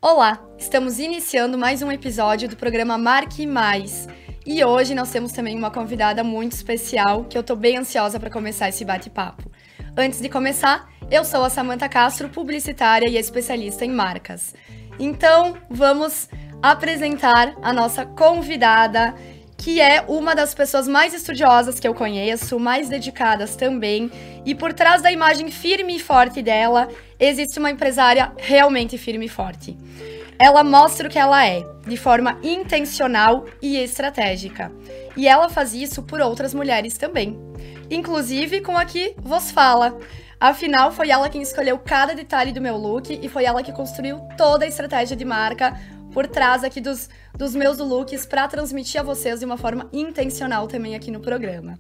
Olá, estamos iniciando mais um episódio do programa Marque Mais. E hoje nós temos também uma convidada muito especial, que eu tô bem ansiosa para começar esse bate-papo. Antes de começar, eu sou a Samantha Castro, publicitária e especialista em marcas. Então, vamos apresentar a nossa convidada, que é uma das pessoas mais estudiosas que eu conheço, mais dedicadas também, e por trás da imagem firme e forte dela, existe uma empresária realmente firme e forte. Ela mostra o que ela é, de forma intencional e estratégica. E ela faz isso por outras mulheres também, inclusive com a que vos fala. Afinal, foi ela quem escolheu cada detalhe do meu look e foi ela que construiu toda a estratégia de marca por trás aqui dos meus looks para transmitir a vocês de uma forma intencional também aqui no programa.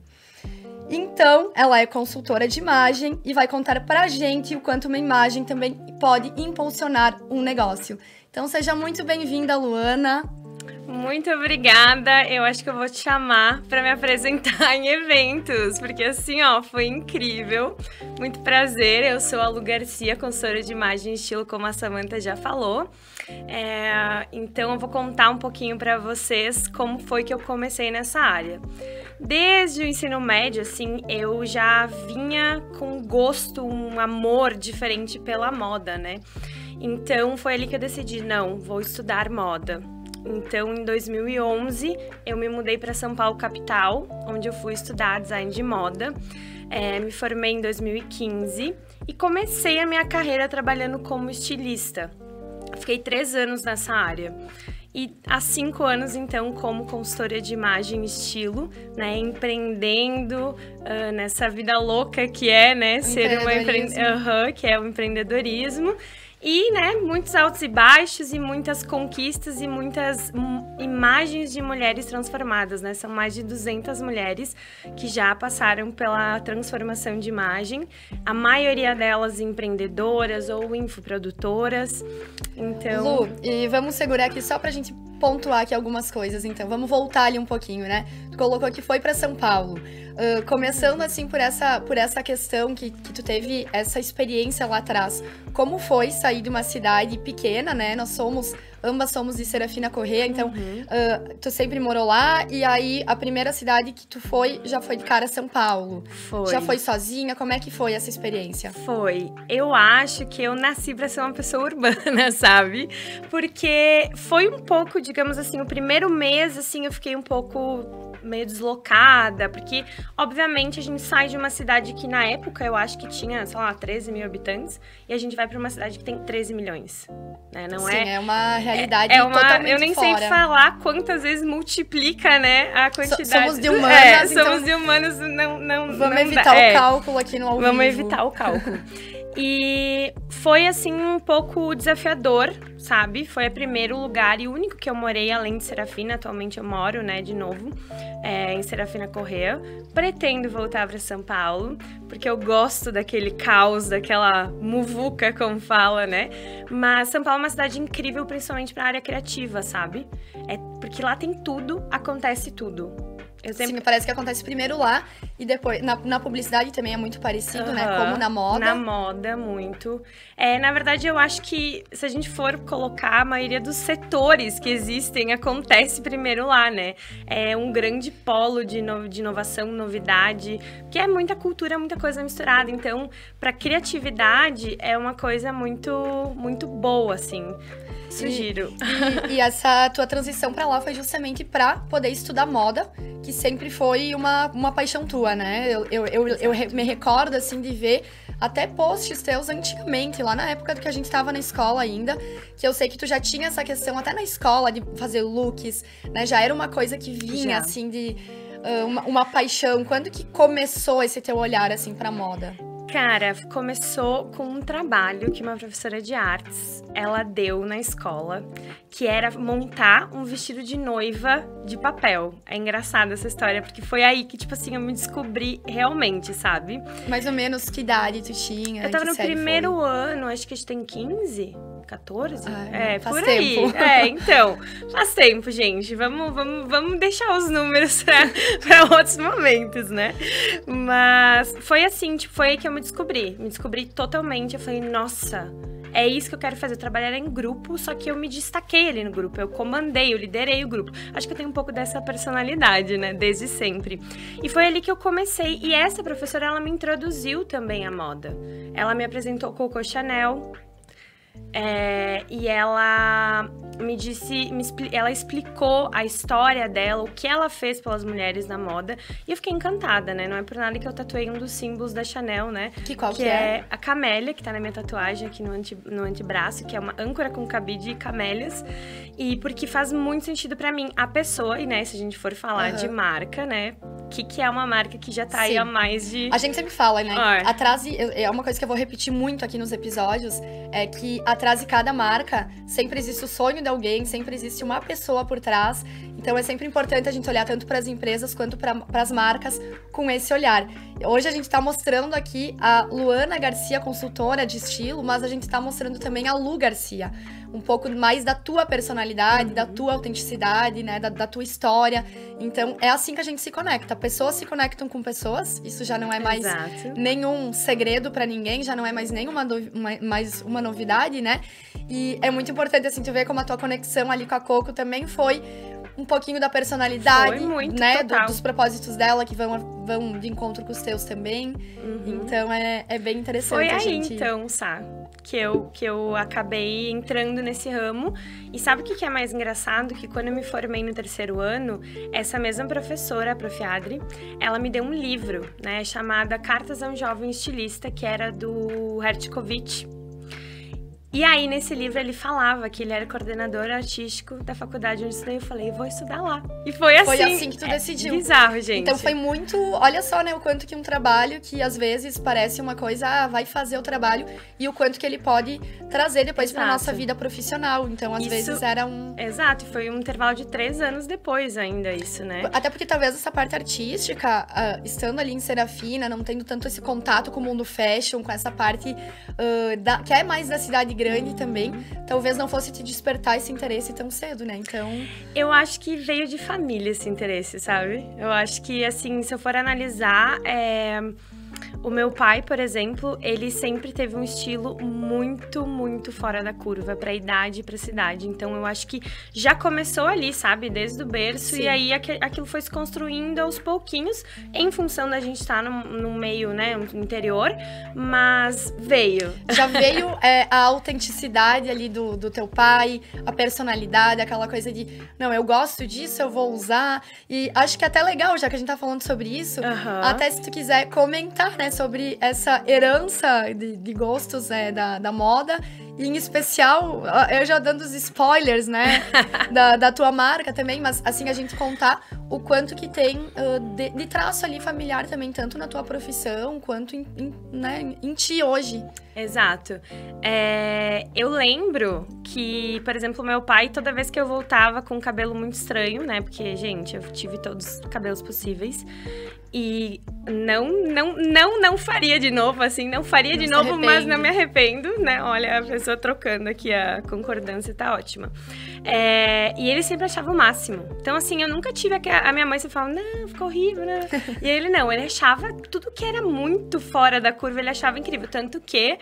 Então, ela é consultora de imagem e vai contar pra gente o quanto uma imagem também pode impulsionar um negócio. Então, seja muito bem-vinda, Luana. Muito obrigada, eu acho que eu vou te chamar para me apresentar em eventos, porque assim, foi incrível. Muito prazer, eu sou a Lu Garcia, consultora de imagem e estilo, como a Samantha já falou. Então eu vou contar um pouquinho para vocês como foi que eu comecei nessa área. Desde o ensino médio, assim, eu já vinha com gosto, um amor diferente pela moda, né? Então foi ali que eu decidi, não, vou estudar moda. Então, em 2011, eu me mudei para São Paulo, capital, onde eu fui estudar design de moda. Me formei em 2015 e comecei a minha carreira trabalhando como estilista. Fiquei 3 anos nessa área. E há 5 anos, então, como consultora de imagem e estilo, né, empreendendo nessa vida louca que é, né, ser uma que é o empreendedorismo. E, né, muitos altos e baixos e muitas conquistas e muitas imagens de mulheres transformadas, né? São mais de 200 mulheres que já passaram pela transformação de imagem. A maioria delas empreendedoras ou infoprodutoras. Então... Lu, e vamos segurar aqui só pra gente pontuar aqui algumas coisas, então. Vamos voltar ali um pouquinho, né? Tu colocou que foi pra São Paulo. Começando, assim, por essa questão que tu teve essa experiência lá atrás. Como foi sair de uma cidade pequena, né? Ambas somos de Serafina Corrêa, então tu sempre morou lá. E aí, a primeira cidade que tu foi, já foi de cara São Paulo. Foi. Já foi sozinha? Como é que foi essa experiência? Foi. Eu acho que eu nasci pra ser uma pessoa urbana, sabe? Porque foi um pouco, digamos assim, o primeiro mês, assim, eu fiquei um pouco meio deslocada, porque, obviamente, a gente sai de uma cidade que, na época, eu acho que tinha, sei lá, 13 mil habitantes, e a gente vai pra uma cidade que tem 13 milhões, né? Não Sim, é uma realidade totalmente eu nem sei falar quantas vezes multiplica, né, a quantidade. Somos de humanas, então... somos de humanos, não Vamos evitar o cálculo aqui no ao vivo. Vamos evitar o cálculo. E foi, assim, um pouco desafiador, sabe? Foi o primeiro lugar e o único que eu morei, além de Serafina. Atualmente eu moro, né, de novo, em Serafina Corrêa. Pretendo voltar para São Paulo, porque eu gosto daquele caos, daquela muvuca, como fala, né? Mas São Paulo é uma cidade incrível, principalmente para a área criativa, sabe? Porque lá tem tudo, acontece tudo. Sim, parece que acontece primeiro lá e depois na publicidade também é muito parecido, né? Como na moda. Na moda, muito. Na verdade, eu acho que se a gente for colocar, a maioria dos setores que existem acontece primeiro lá, né? É um grande polo de inovação, novidade, que é muita cultura, muita coisa misturada. Então, para criatividade, é uma coisa muito, muito boa, assim. Sugiro. E essa tua transição pra lá foi justamente pra poder estudar moda, que sempre foi uma paixão tua, né? Eu me recordo, assim, de ver até posts teus antigamente, lá na época que a gente tava na escola ainda, que eu sei que tu já tinha essa questão até na escola de fazer looks, né? Já era uma coisa que vinha, assim, de uma paixão. Quando que começou esse teu olhar, assim, pra moda? Cara, começou com um trabalho que uma professora de artes, ela deu na escola, que era montar um vestido de noiva de papel. É engraçada essa história, porque foi aí que, tipo assim, eu me descobri realmente, sabe? Mais ou menos que idade tu tinha? Eu tava no primeiro ano, acho que a gente tem 15, 14? Faz por tempo. aí. Então, faz tempo, gente. Vamos deixar os números pra outros momentos, né? Mas foi assim, tipo, foi aí que eu me descobri. Me descobri totalmente. Eu falei, nossa, é isso que eu quero fazer. Eu trabalhar em grupo, só que eu me destaquei ali no grupo. Eu comandei, eu liderei o grupo. Acho que eu tenho um pouco dessa personalidade, né? Desde sempre. E foi ali que eu comecei. E essa professora, ela me introduziu também à moda. Ela me apresentou Coco Chanel. E ela me disse, ela explicou a história dela, o que ela fez pelas mulheres na moda, e eu fiquei encantada, né? Não é por nada que eu tatuei um dos símbolos da Chanel, né? Qual que é? A camélia, que tá na minha tatuagem aqui no antebraço, que é uma âncora com cabide e camélias, e porque faz muito sentido pra mim a pessoa, e né, se a gente for falar de marca, né? Que é uma marca que já tá aí há mais de... A gente sempre fala, né? É uma coisa que eu vou repetir muito aqui nos episódios, é que atrás de cada marca sempre existe o sonho de alguém, sempre existe uma pessoa por trás. Então é sempre importante a gente olhar tanto para as empresas quanto para as marcas com esse olhar. Hoje a gente está mostrando aqui a Luana Garcia, consultora de estilo, mas a gente está mostrando também a Lu Garcia. Um pouco mais da tua personalidade, da tua autenticidade, né? Da tua história. Então, é assim que a gente se conecta. Pessoas se conectam com pessoas. Isso já não é mais nenhum segredo pra ninguém. Já não é mais nenhuma mais uma novidade, né? E é muito importante, assim, tu ver como a tua conexão ali com a Coco também foi um pouquinho da personalidade, foi muito, né? Dos propósitos dela, que vão de encontro com os teus também. Então, é bem interessante. Foi aí, então, Sá, que eu acabei entrando nesse ramo. E sabe o que é mais engraçado? Que quando eu me formei no 3º ano, essa mesma professora, a Prof. Adri, ela me deu um livro, né? Chamado Cartas a um Jovem Estilista, que era do Hertkovich. E aí, nesse livro, ele falava que ele era coordenador artístico da faculdade onde eu estudei. Eu falei, eu vou estudar lá. E foi assim. Foi assim que tu decidiu. Bizarro, gente. Então foi muito... Olha só, né? O quanto que um trabalho que às vezes parece uma coisa... vai fazer o trabalho. E o quanto que ele pode trazer depois pra nossa vida profissional. Então, às vezes, era um... Exato. E foi um intervalo de 3 anos depois ainda, isso, né? Até porque talvez essa parte artística, estando ali em Serafina, não tendo tanto esse contato com o mundo fashion, com essa parte que é mais da cidade grande também, talvez não fosse te despertar esse interesse tão cedo, né? Então... Eu acho que veio de família esse interesse, sabe? Eu acho que, assim, se eu for analisar, o meu pai, por exemplo, ele sempre teve um estilo muito, muito fora da curva pra idade e pra cidade. Então, eu acho que já começou ali, sabe? Desde o berço. Sim. E aí, aquilo foi se construindo aos pouquinhos, em função da gente estar no meio, né? No interior. Mas veio. Já veio a autenticidade ali do teu pai, a personalidade, aquela coisa de... Não, eu gosto disso, eu vou usar. E acho que é até legal, já que a gente tá falando sobre isso, até se tu quiser comentar, né? Sobre essa herança de gostos da moda. E em especial, eu já dando os spoilers, né? da tua marca também. Mas assim, a gente contar o quanto que tem de traço ali familiar também. Tanto na tua profissão, quanto em ti hoje. Exato. Eu lembro que, por exemplo, meu pai, toda vez que eu voltava com um cabelo muito estranho, né? Porque, gente, eu tive todos os cabelos possíveis. E não faria de novo, assim, não faria de novo, mas não me arrependo, né? Olha, a pessoa trocando aqui, a concordância tá ótima. E ele sempre achava o máximo. Então, assim, eu nunca tive a minha mãe sempre falava, não, ficou horrível, né? E ele não, ele achava tudo que era muito fora da curva, ele achava incrível. Tanto que,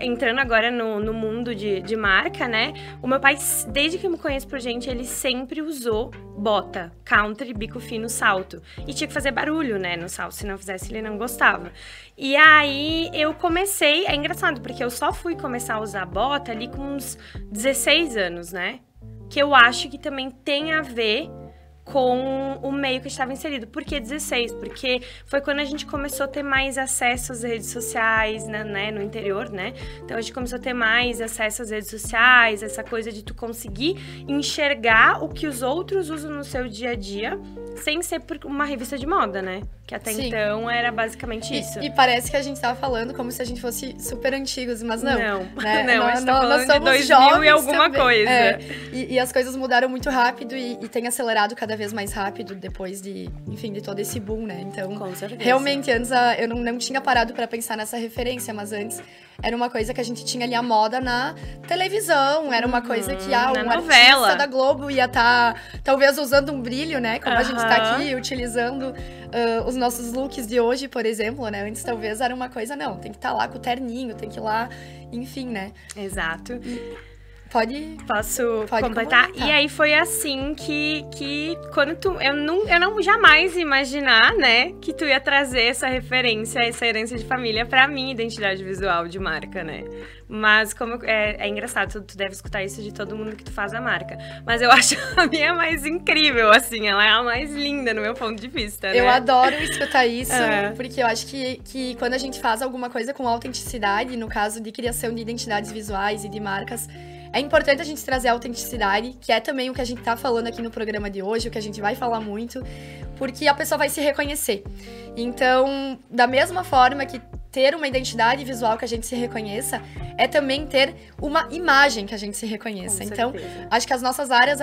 entrando agora no mundo de marca, né? O meu pai, desde que eu me conheço por gente, ele sempre usou bota, country, bico fino, salto. E tinha que fazer barulho, né, no salto. Se não fizesse, ele não gostava. E aí, eu comecei... É engraçado, porque eu só fui começar a usar bota ali com uns 16 anos, né? Que eu acho que também tem a ver com o meio que estava inserido. Por que 16? Porque foi quando a gente começou a ter mais acesso às redes sociais, né, no interior, né? Então, a gente começou a ter mais acesso às redes sociais, essa coisa de tu conseguir enxergar o que os outros usam no seu dia a dia, sem ser por uma revista de moda, né? Que até então era basicamente isso. E parece que a gente tava falando como se a gente fosse super antigos, mas não. Não, né? Não, nós, a gente tá falando nós somos de 2000 jovens e alguma também. coisa. E as coisas mudaram muito rápido e tem acelerado cada vez mais rápido depois de todo esse boom, né? Então, com certeza. Realmente, antes eu não tinha parado pra pensar nessa referência, mas antes era uma coisa que a gente tinha ali a moda na televisão, era uma coisa que um novela artista da Globo ia estar, talvez, usando um brilho, né? Como a gente tá aqui utilizando os nossos looks de hoje, por exemplo, né? Antes, talvez, era uma coisa, não, tem que estar lá com o terninho, tem que ir lá, enfim, né? Exato. Pode completar? E aí foi assim que quando eu não jamais ia imaginar, né, que tu ia trazer essa referência, essa herança de família pra minha identidade visual de marca, né? Mas como é engraçado, tu deve escutar isso de todo mundo que tu faz a marca. Mas eu acho a minha mais incrível, assim, ela é a mais linda no meu ponto de vista, né? Eu adoro escutar isso, porque eu acho que quando a gente faz alguma coisa com autenticidade, no caso de criação de identidades visuais e de marcas, é importante a gente trazer a autenticidade, que é também o que a gente tá falando aqui no programa de hoje, o que a gente vai falar muito, porque a pessoa vai se reconhecer. Então, da mesma forma que ter uma identidade visual que a gente se reconheça, é também ter uma imagem que a gente se reconheça. Então, acho que as nossas áreas,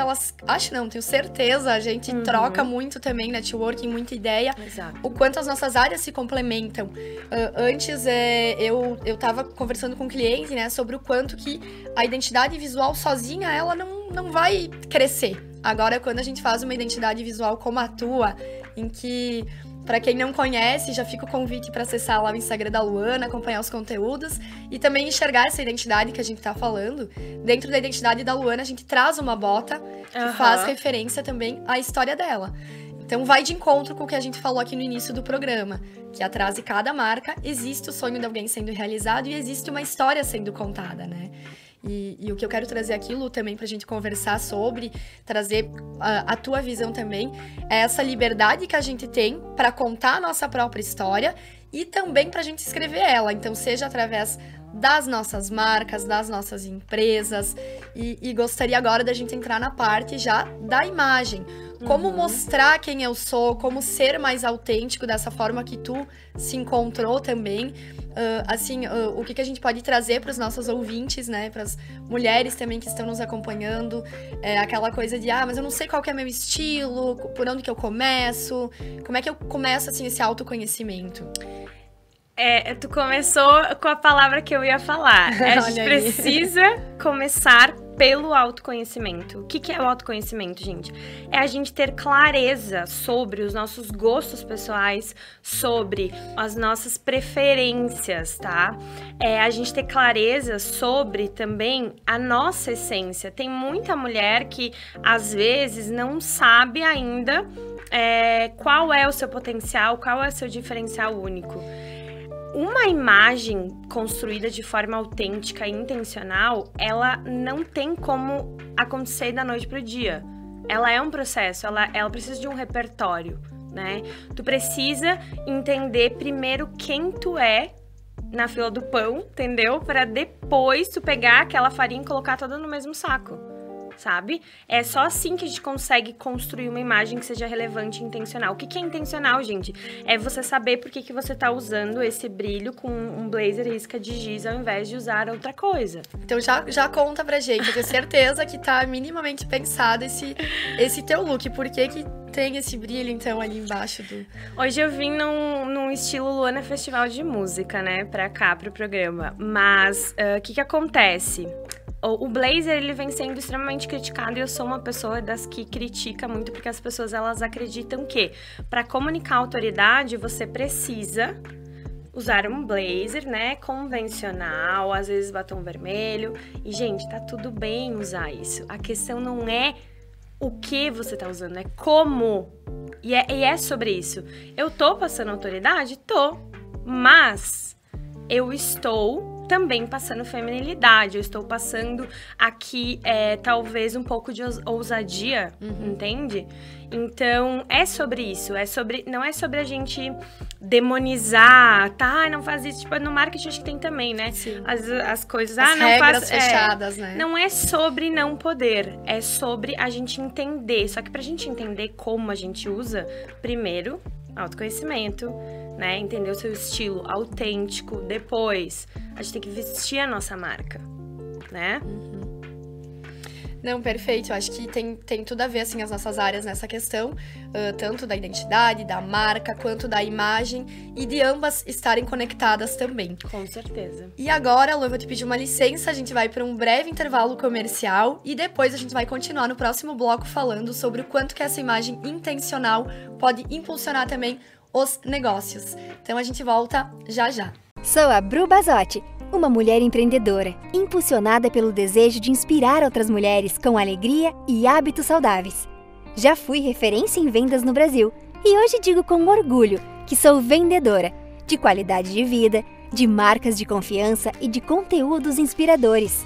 tenho certeza, a gente troca muito também, networking, muita ideia. Exato. O quanto as nossas áreas se complementam. Antes, eu tava conversando com um cliente, né, sobre o quanto que a identidade visual sozinha, ela não vai crescer. Agora, quando a gente faz uma identidade visual como a tua, em que... Pra quem não conhece, já fica o convite para acessar lá o Instagram da Luana, acompanhar os conteúdos e também enxergar essa identidade que a gente tá falando. Dentro da identidade da Luana, a gente traz uma bota que faz referência também à história dela. Então, vai de encontro com o que a gente falou aqui no início do programa, que atrás de cada marca existe o sonho de alguém sendo realizado e existe uma história sendo contada, né? E o que eu quero trazer aqui, Lu, também pra gente conversar sobre, trazer a tua visão também, é essa liberdade que a gente tem pra contar a nossa própria história e também pra gente escrever ela. Então, seja através das nossas marcas, das nossas empresas. E gostaria agora da gente entrar na parte já da imagem. Como mostrar quem eu sou, como ser mais autêntico dessa forma que tu se encontrou também. O que a gente pode trazer para os nossos ouvintes, né? Para as mulheres também que estão nos acompanhando. Aquela coisa de, mas eu não sei qual que é meu estilo, por onde que eu começo. Como é que eu começo, assim, esse autoconhecimento? Tu começou com a palavra que eu ia falar. A gente precisa começar pelo autoconhecimento. O que é o autoconhecimento, gente? É a gente ter clareza sobre os nossos gostos pessoais, sobre as nossas preferências, tá? É a gente ter clareza sobre também a nossa essência. Tem muita mulher que, às vezes, não sabe ainda qual é o seu potencial, qual é o seu diferencial único. Uma imagem construída de forma autêntica e intencional, ela não tem como acontecer da noite pro dia. Ela é um processo, ela precisa de um repertório, né? Tu precisa entender primeiro quem tu é na fila do pão, entendeu? Para depois tu pegar aquela farinha e colocar toda no mesmo saco. Sabe? É só assim que a gente consegue construir uma imagem que seja relevante e intencional. O que é intencional, gente? É você saber por que você tá usando esse brilho com um blazer risca de giz ao invés de usar outra coisa. Então já conta pra gente. Eu tenho certeza que tá minimamente pensado esse teu look. Por que tem esse brilho, então, ali embaixo do... Hoje eu vim num estilo Luana Festival de Música, né? Pra cá, pro programa. Mas, o que acontece? O blazer, ele vem sendo extremamente criticado e eu sou uma pessoa das que critica muito porque as pessoas, elas acreditam que para comunicar autoridade, você precisa usar um blazer, né, convencional, às vezes batom vermelho. E, gente, tá tudo bem usar isso. A questão não é o que você tá usando, é como. E é sobre isso. Eu tô passando autoridade? Tô. Mas eu estou também passando feminilidade, eu estou passando aqui talvez um pouco de ousadia, entende? Então, é sobre isso, não é sobre a gente demonizar, tá? Não faz isso, tipo, no marketing acho que tem também, né? Sim. As coisas, as não regras faz... fechadas, né? Não é sobre não poder, é sobre a gente entender, só que pra gente entender como a gente usa, primeiro, autoconhecimento, né? Entender o seu estilo autêntico. Depois, a gente tem que vestir a nossa marca, né? Não, perfeito. Eu acho que tem tudo a ver, assim, as nossas áreas nessa questão, tanto da identidade, da marca, quanto da imagem, e de ambas estarem conectadas também. Com certeza. E agora, Lu, eu vou te pedir uma licença, a gente vai para um breve intervalo comercial e depois a gente vai continuar no próximo bloco falando sobre o quanto que essa imagem intencional pode impulsionar também os negócios. Então a gente volta já já. Sou a Bru Basotti, uma mulher empreendedora, impulsionada pelo desejo de inspirar outras mulheres com alegria e hábitos saudáveis. Já fui referência em vendas no Brasil e hoje digo com orgulho que sou vendedora de qualidade de vida, de marcas de confiança e de conteúdos inspiradores.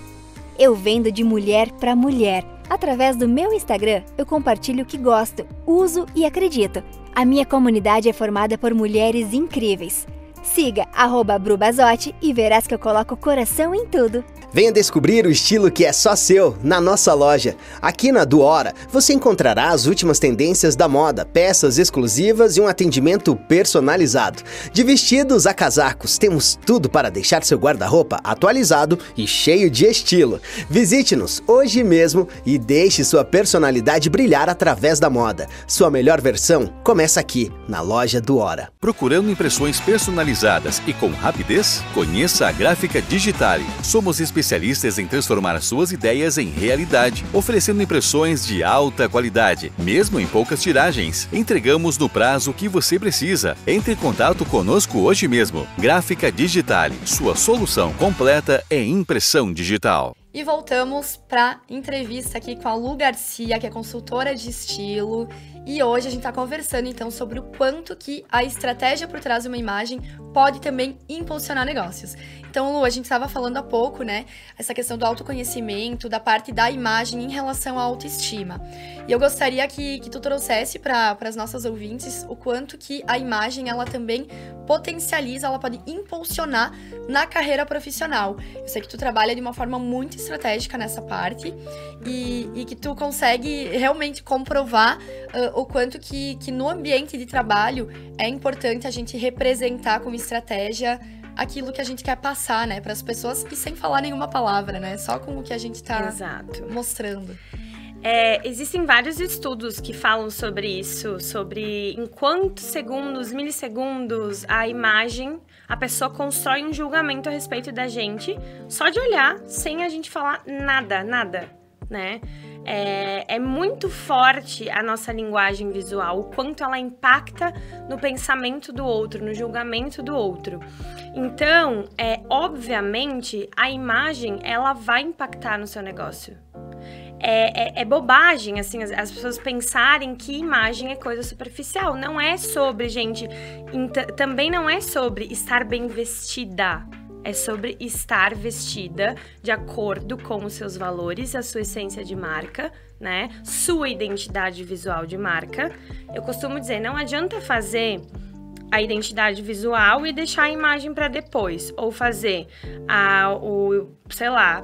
Eu vendo de mulher para mulher. Através do meu Instagram, eu compartilho o que gosto, uso e acredito. A minha comunidade é formada por mulheres incríveis. Siga @BruBasotti e verás que eu coloco coração em tudo. Venha descobrir o estilo que é só seu na nossa loja. Aqui na Duora, você encontrará as últimas tendências da moda, peças exclusivas e um atendimento personalizado. De vestidos a casacos, temos tudo para deixar seu guarda-roupa atualizado e cheio de estilo. Visite-nos hoje mesmo e deixe sua personalidade brilhar através da moda. Sua melhor versão começa aqui, na loja Duora. Procurando impressões personalizadas e com rapidez? Conheça a Gráfica Digitale. Somos especialistas em transformar suas ideias em realidade, oferecendo impressões de alta qualidade, mesmo em poucas tiragens. Entregamos no prazo que você precisa. Entre em contato conosco hoje mesmo. Gráfica Digitale, sua solução completa em impressão digital. E voltamos para entrevista aqui com a Lu Garcia, que é consultora de estilo. E hoje a gente está conversando, então, sobre o quanto que a estratégia por trás de uma imagem pode também impulsionar negócios. Então, Lu, a gente estava falando há pouco, né? Essa questão do autoconhecimento, da parte da imagem em relação à autoestima. E eu gostaria que tu trouxesse para as nossas ouvintes o quanto que a imagem, ela também potencializa, ela pode impulsionar na carreira profissional. Eu sei que tu trabalha de uma forma muito estratégica nessa parte e que tu consegue realmente comprovar o quanto que no ambiente de trabalho é importante a gente representar com estratégia aquilo que a gente quer passar, né, para as pessoas e sem falar nenhuma palavra, né, só com o que a gente tá mostrando. Existem vários estudos que falam sobre isso, sobre em quantos segundos, milissegundos, a imagem, a pessoa constrói um julgamento a respeito da gente, só de olhar, sem a gente falar nada, né? É muito forte a nossa linguagem visual, o quanto ela impacta no pensamento do outro, no julgamento do outro. Então, obviamente, a imagem, ela vai impactar no seu negócio. É bobagem, assim, as pessoas pensarem que imagem é coisa superficial. Não é sobre, gente, também não é sobre estar bem vestida. É sobre estar vestida de acordo com os seus valores, a sua essência de marca, né? Sua identidade visual de marca. Eu costumo dizer, não adianta fazer a identidade visual e deixar a imagem para depois, ou fazer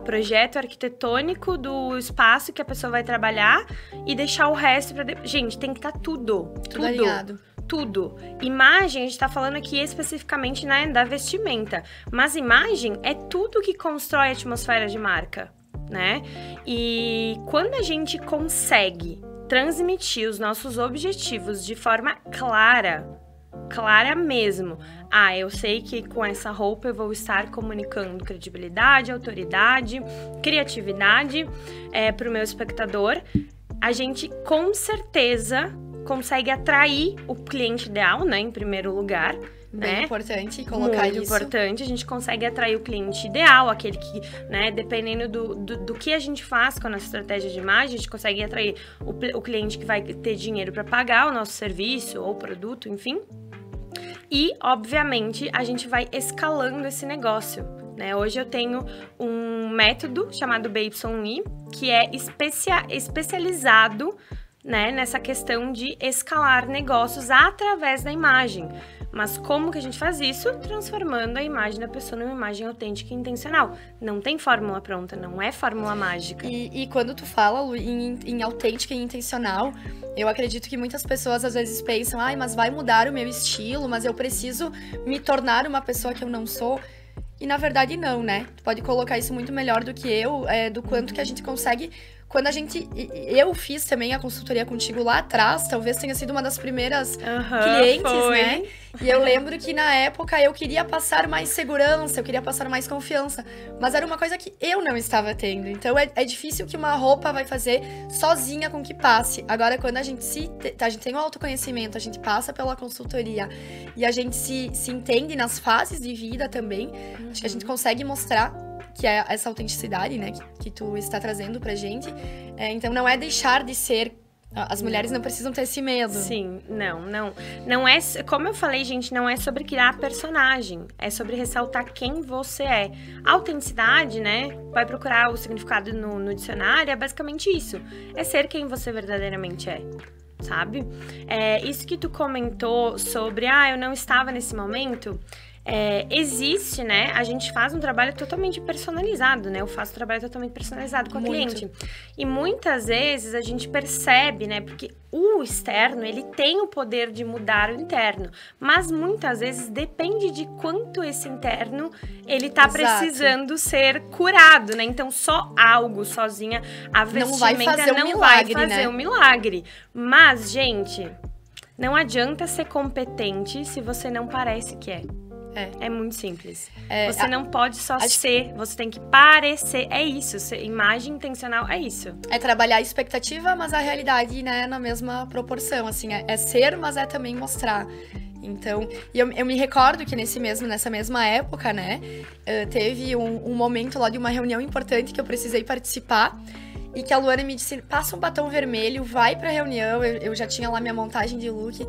projeto arquitetônico do espaço que a pessoa vai trabalhar e deixar o resto para depois. Gente, tem que estar tudo alinhado. Tudo. Imagem, a gente tá falando aqui especificamente, né, da vestimenta, mas imagem é tudo que constrói a atmosfera de marca, né? E quando a gente consegue transmitir os nossos objetivos de forma clara mesmo. Eu sei que com essa roupa eu vou estar comunicando credibilidade, autoridade, criatividade para o meu espectador. A gente com certeza consegue atrair o cliente ideal, né, em primeiro lugar. Bem importante colocar isso. Muito importante, a gente consegue atrair o cliente ideal, aquele que, né, dependendo do que a gente faz com a nossa estratégia de imagem, a gente consegue atrair o cliente que vai ter dinheiro para pagar o nosso serviço ou produto, enfim. E, obviamente, a gente vai escalando esse negócio, né? Hoje eu tenho um método chamado BYE, que é especializado, né, nessa questão de escalar negócios através da imagem. Mas como que a gente faz isso? Transformando a imagem da pessoa numa imagem autêntica e intencional. Não tem fórmula pronta, não é fórmula mágica. E quando tu fala, Lu, em autêntica e intencional, eu acredito que muitas pessoas às vezes pensam, mas vai mudar o meu estilo, mas eu preciso me tornar uma pessoa que eu não sou. E na verdade não, né? Tu pode colocar isso muito melhor do que eu, do quanto que a gente consegue quando eu fiz também a consultoria contigo lá atrás, talvez tenha sido uma das primeiras clientes, foi. né? E eu lembro que na época eu queria passar mais segurança, eu queria passar mais confiança, mas era uma coisa que eu não estava tendo. Então é difícil que uma roupa vai fazer sozinha com que passe. Agora, quando a gente tem o autoconhecimento, a gente passa pela consultoria e a gente se entende nas fases de vida também, acho que a gente consegue mostrar que é essa autenticidade, né, que tu está trazendo pra gente. Então não é deixar de ser. As mulheres não precisam ter esse medo. Sim, não é, como eu falei, gente, não é sobre criar personagem, é sobre ressaltar quem você é. A autenticidade, né, vai procurar o significado no dicionário, é basicamente isso, é ser quem você verdadeiramente é. Sabe? Isso que tu comentou sobre, eu não estava nesse momento, existe, né? A gente faz um trabalho totalmente personalizado, né? Eu faço um trabalho totalmente personalizado com a cliente. E muitas vezes a gente percebe, né? Porque o externo, ele tem o poder de mudar o interno. Mas muitas vezes depende de quanto esse interno, ele tá precisando ser curado, né? Então, só algo sozinha, a vestimenta não vai fazer um milagre. Mas, gente, não adianta ser competente se você não parece que é. É muito simples. Você não pode só ser, você tem que parecer. É isso, imagem intencional é isso. É trabalhar a expectativa, mas a realidade, né, na mesma proporção, assim. É ser, mas é também mostrar. Então, eu me recordo que nessa mesma época, né, teve um momento lá de uma reunião importante que eu precisei participar. E que a Luana me disse, passa um batom vermelho, vai pra reunião, eu já tinha lá minha montagem de look.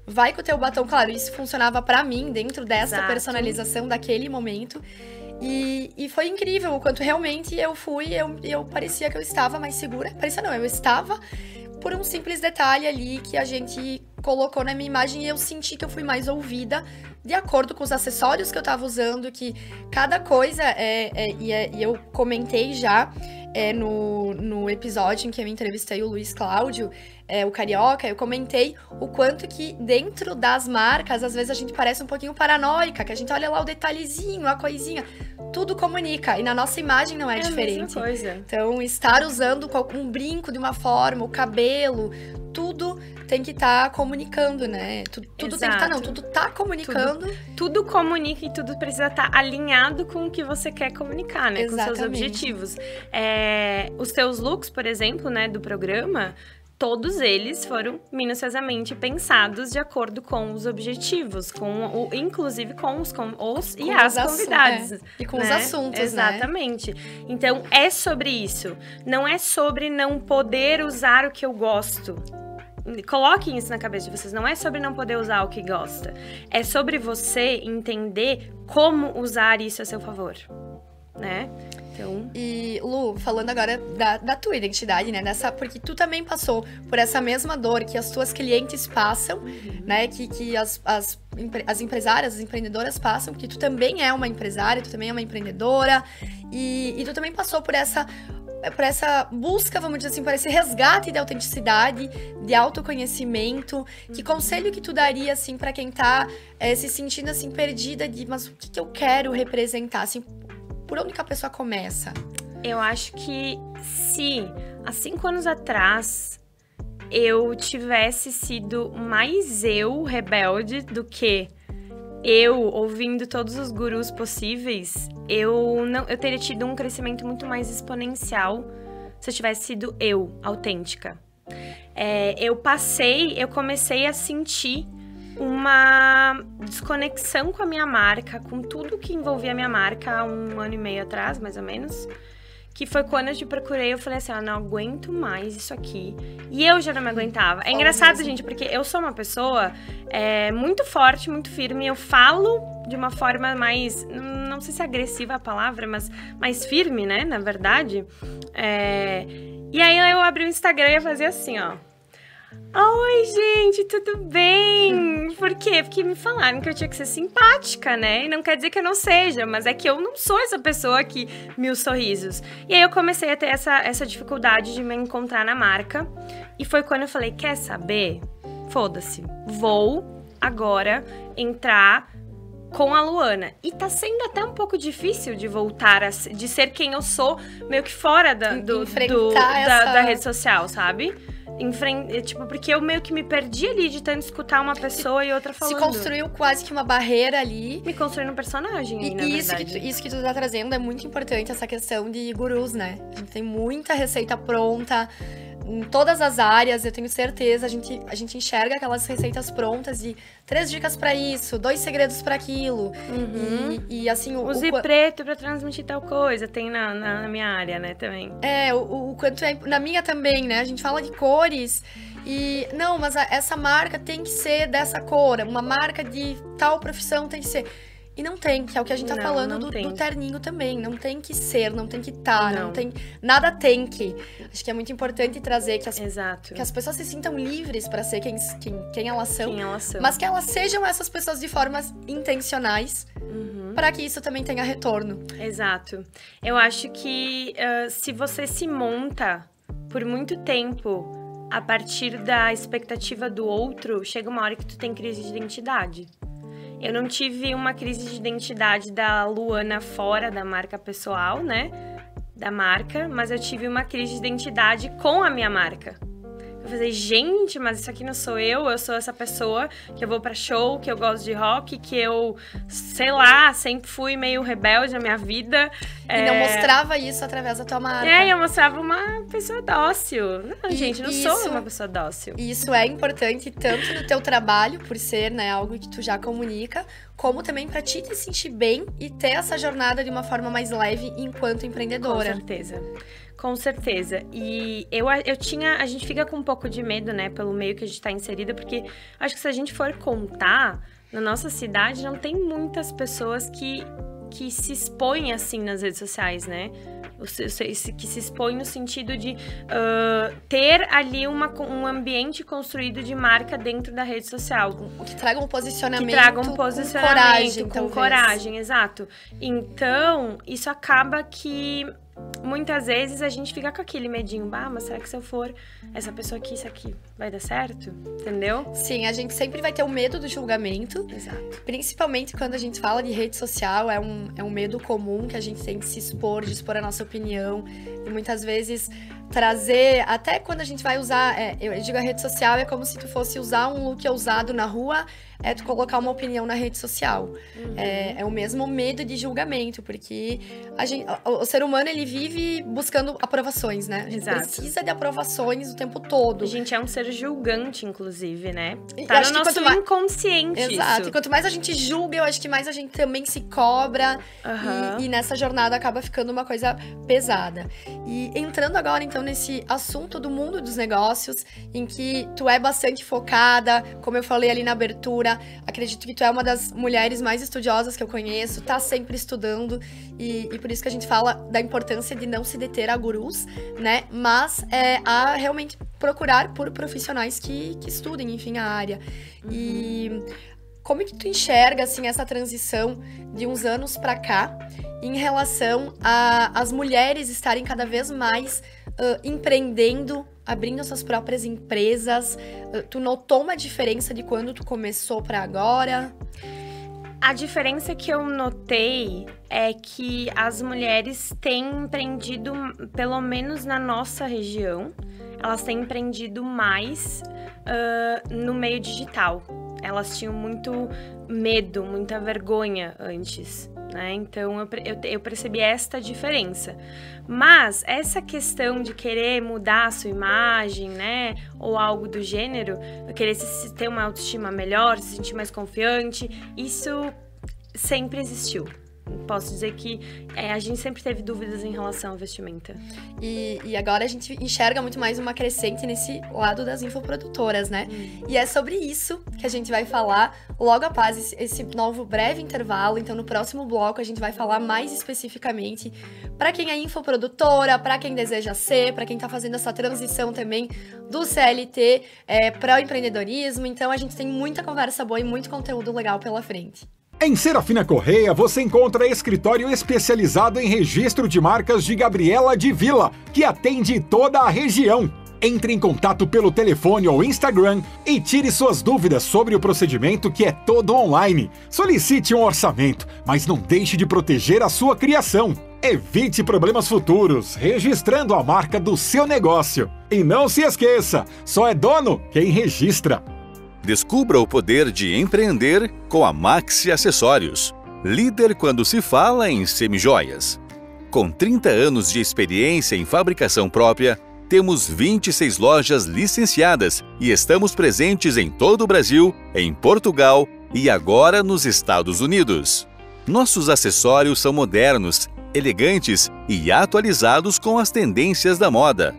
Vai com o teu batom, claro, isso funcionava pra mim, dentro dessa personalização daquele momento. E foi incrível o quanto realmente eu fui, eu parecia que eu estava mais segura. Parecia não, eu estava por um simples detalhe ali que a gente colocou na minha imagem e eu senti que eu fui mais ouvida de acordo com os acessórios que eu tava usando, que cada coisa, e eu comentei já no episódio em que eu entrevistei o Luiz Cláudio, o Carioca, eu comentei o quanto que dentro das marcas, às vezes a gente parece um pouquinho paranoica, que a gente olha lá o detalhezinho, a coisinha, tudo comunica, e na nossa imagem não é diferente. A mesma coisa. Então, estar usando um brinco de uma forma, o cabelo, tudo tem que estar comunicando, né? Tudo tem que estar, tudo tá comunicando. Tudo comunica e tudo precisa estar alinhado com o que você quer comunicar, né? Exatamente. Com seus objetivos. Os seus looks, por exemplo, né, do programa, todos eles foram minuciosamente pensados de acordo com os objetivos, inclusive com os convidados. E com os assuntos, exatamente. Né? Então, é sobre isso. Não é sobre não poder usar o que eu gosto. Coloquem isso na cabeça de vocês. Não é sobre não poder usar o que gosta. É sobre você entender como usar isso a seu favor, né? Então... E, Lu, falando agora da tua identidade, né? Porque tu também passou por essa mesma dor que as tuas clientes passam, né? Que as empresárias, as empreendedoras passam, que tu também é uma empresária, tu também é uma empreendedora. E tu também passou por essa busca, vamos dizer assim, por esse resgate de autenticidade, de autoconhecimento. Que conselho que tu daria, assim, pra quem tá se sentindo, assim, perdida mas o que eu quero representar, assim, por onde que a pessoa começa? Eu acho que se há 5 anos atrás eu tivesse sido mais rebelde do que eu ouvindo todos os gurus possíveis, eu teria tido um crescimento muito mais exponencial se eu tivesse sido autêntica. Eu comecei a sentir uma desconexão com a minha marca, com tudo que envolvia a minha marca há 1 ano e meio atrás, mais ou menos. Que foi quando eu te procurei, eu falei assim, não aguento mais isso aqui. E eu já não me aguentava. É engraçado, gente, porque eu sou uma pessoa muito forte, muito firme. Eu falo de uma forma mais, não sei se é agressiva a palavra, mas mais firme, né, na verdade. E aí eu abri o Instagram e ia fazer assim, ó. Oi, gente, tudo bem? Por quê? Porque me falaram que eu tinha que ser simpática, né? E não quer dizer que eu não seja, mas é que eu não sou essa pessoa que 1000 sorrisos. E aí eu comecei a ter essa dificuldade de me encontrar na marca. E foi quando eu falei, quer saber? Foda-se, vou agora entrar com a Luana. E tá sendo até um pouco difícil de voltar de ser quem eu sou, meio que fora da rede social, sabe? Tipo, porque eu meio que me perdi ali de tanto escutar uma pessoa e outra falando. Se construiu quase que uma barreira ali. Me construindo um personagem aí, na verdade. Isso que tu tá trazendo é muito importante, essa questão de gurus, né? A gente tem muita receita pronta em todas as áreas, eu tenho certeza. A gente enxerga aquelas receitas prontas de 3 dicas pra isso, 2 segredos pra aquilo. E assim... Use preto pra transmitir tal coisa, tem na minha área, né, também. O quanto é... Na minha também, né? A gente fala de cores e... Não, mas essa marca tem que ser dessa cor, uma marca de tal profissão tem que ser... E não tem, que é o que a gente tá falando do terninho também. Não tem que ser, não tem que não tem... Nada tem que. Acho que é muito importante trazer que as pessoas se sintam livres pra ser quem elas são. Mas que elas sejam essas pessoas de formas intencionais, para que isso também tenha retorno. Exato. Eu acho que se você se monta por muito tempo a partir da expectativa do outro, chega uma hora que tu tem crise de identidade. Eu não tive uma crise de identidade da Luana fora da marca pessoal, né? Da marca, mas eu tive uma crise de identidade com a minha marca. Eu falei, gente, mas isso aqui não sou eu sou essa pessoa que eu vou pra show, que eu gosto de rock, que eu, sei lá, sempre fui meio rebelde na minha vida. E não mostrava isso através da tua marca. Eu mostrava uma pessoa dócil. Não, gente, não sou uma pessoa dócil. E isso é importante tanto no teu trabalho, por ser, né, algo que tu já comunica, como também pra ti te sentir bem e ter essa jornada de uma forma mais leve enquanto empreendedora. Com certeza. E a gente fica com um pouco de medo, né, pelo meio que a gente tá inserida, porque acho que se a gente for contar, na nossa cidade não tem muitas pessoas que se expõem assim nas redes sociais, né? Que se expõe no sentido de ter ali um ambiente construído de marca dentro da rede social. Que traga um posicionamento, com coragem, exato. Então, isso acaba que muitas vezes a gente fica com aquele medinho, mas será que se eu for essa pessoa aqui, isso aqui vai dar certo? Entendeu? Sim, a gente sempre vai ter o medo do julgamento. Exato. Principalmente quando a gente fala de rede social, é um medo comum que a gente tem de se expor, de expor a nossa opinião. E muitas vezes trazer, até quando a gente vai usar, eu digo a rede social, é como se tu fosse usar um look ousado na rua, tu colocar uma opinião na rede social. É o mesmo medo de julgamento, porque o ser humano, ele vive buscando aprovações, né? A gente precisa de aprovações o tempo todo. A gente é um ser julgante, inclusive, né? Tá no nosso inconsciente. Exato. Isso. E quanto mais a gente julga, eu acho que mais a gente também se cobra. E nessa jornada acaba ficando uma coisa pesada. E entrando agora, então, nesse assunto do mundo dos negócios, em que tu é bastante focada, como eu falei ali na abertura, acredito que tu é uma das mulheres mais estudiosas que eu conheço, tá sempre estudando, e por isso que a gente fala da importância de não se deter a gurus, né? Mas a realmente procurar por profissionais que estudem, enfim, a área. E como é que tu enxerga, assim, essa transição de uns anos pra cá em relação às mulheres estarem cada vez mais empreendendo, abrindo suas próprias empresas? Tu notou uma diferença de quando tu começou pra agora? A diferença que eu notei é que as mulheres têm empreendido, pelo menos na nossa região, elas têm empreendido mais no meio digital. Elas tinham muito medo, muita vergonha antes, né? Então, eu percebi esta diferença. Mas essa questão de querer mudar a sua imagem, né? Ou algo do gênero, querer ter uma autoestima melhor, se sentir mais confiante, isso sempre existiu. Posso dizer que a gente sempre teve dúvidas em relação à vestimenta. E agora a gente enxerga muito mais uma crescente nesse lado das infoprodutoras, né? E é sobre isso que a gente vai falar logo após esse novo breve intervalo. Então, no próximo bloco, a gente vai falar mais especificamente para quem é infoprodutora, para quem deseja ser, para quem tá fazendo essa transição também do CLT para o empreendedorismo. Então, a gente tem muita conversa boa e muito conteúdo legal pela frente. Em Serafina Correia, você encontra escritório especializado em registro de marcas de Gabriela de Vila, que atende toda a região. Entre em contato pelo telefone ou Instagram e tire suas dúvidas sobre o procedimento, que é todo online. Solicite um orçamento, mas não deixe de proteger a sua criação. Evite problemas futuros, registrando a marca do seu negócio. E não se esqueça, só é dono quem registra. Descubra o poder de empreender com a Maxi Acessórios, líder quando se fala em semijoias. Com 30 anos de experiência em fabricação própria, temos 26 lojas licenciadas e estamos presentes em todo o Brasil, em Portugal e agora nos Estados Unidos. Nossos acessórios são modernos, elegantes e atualizados com as tendências da moda.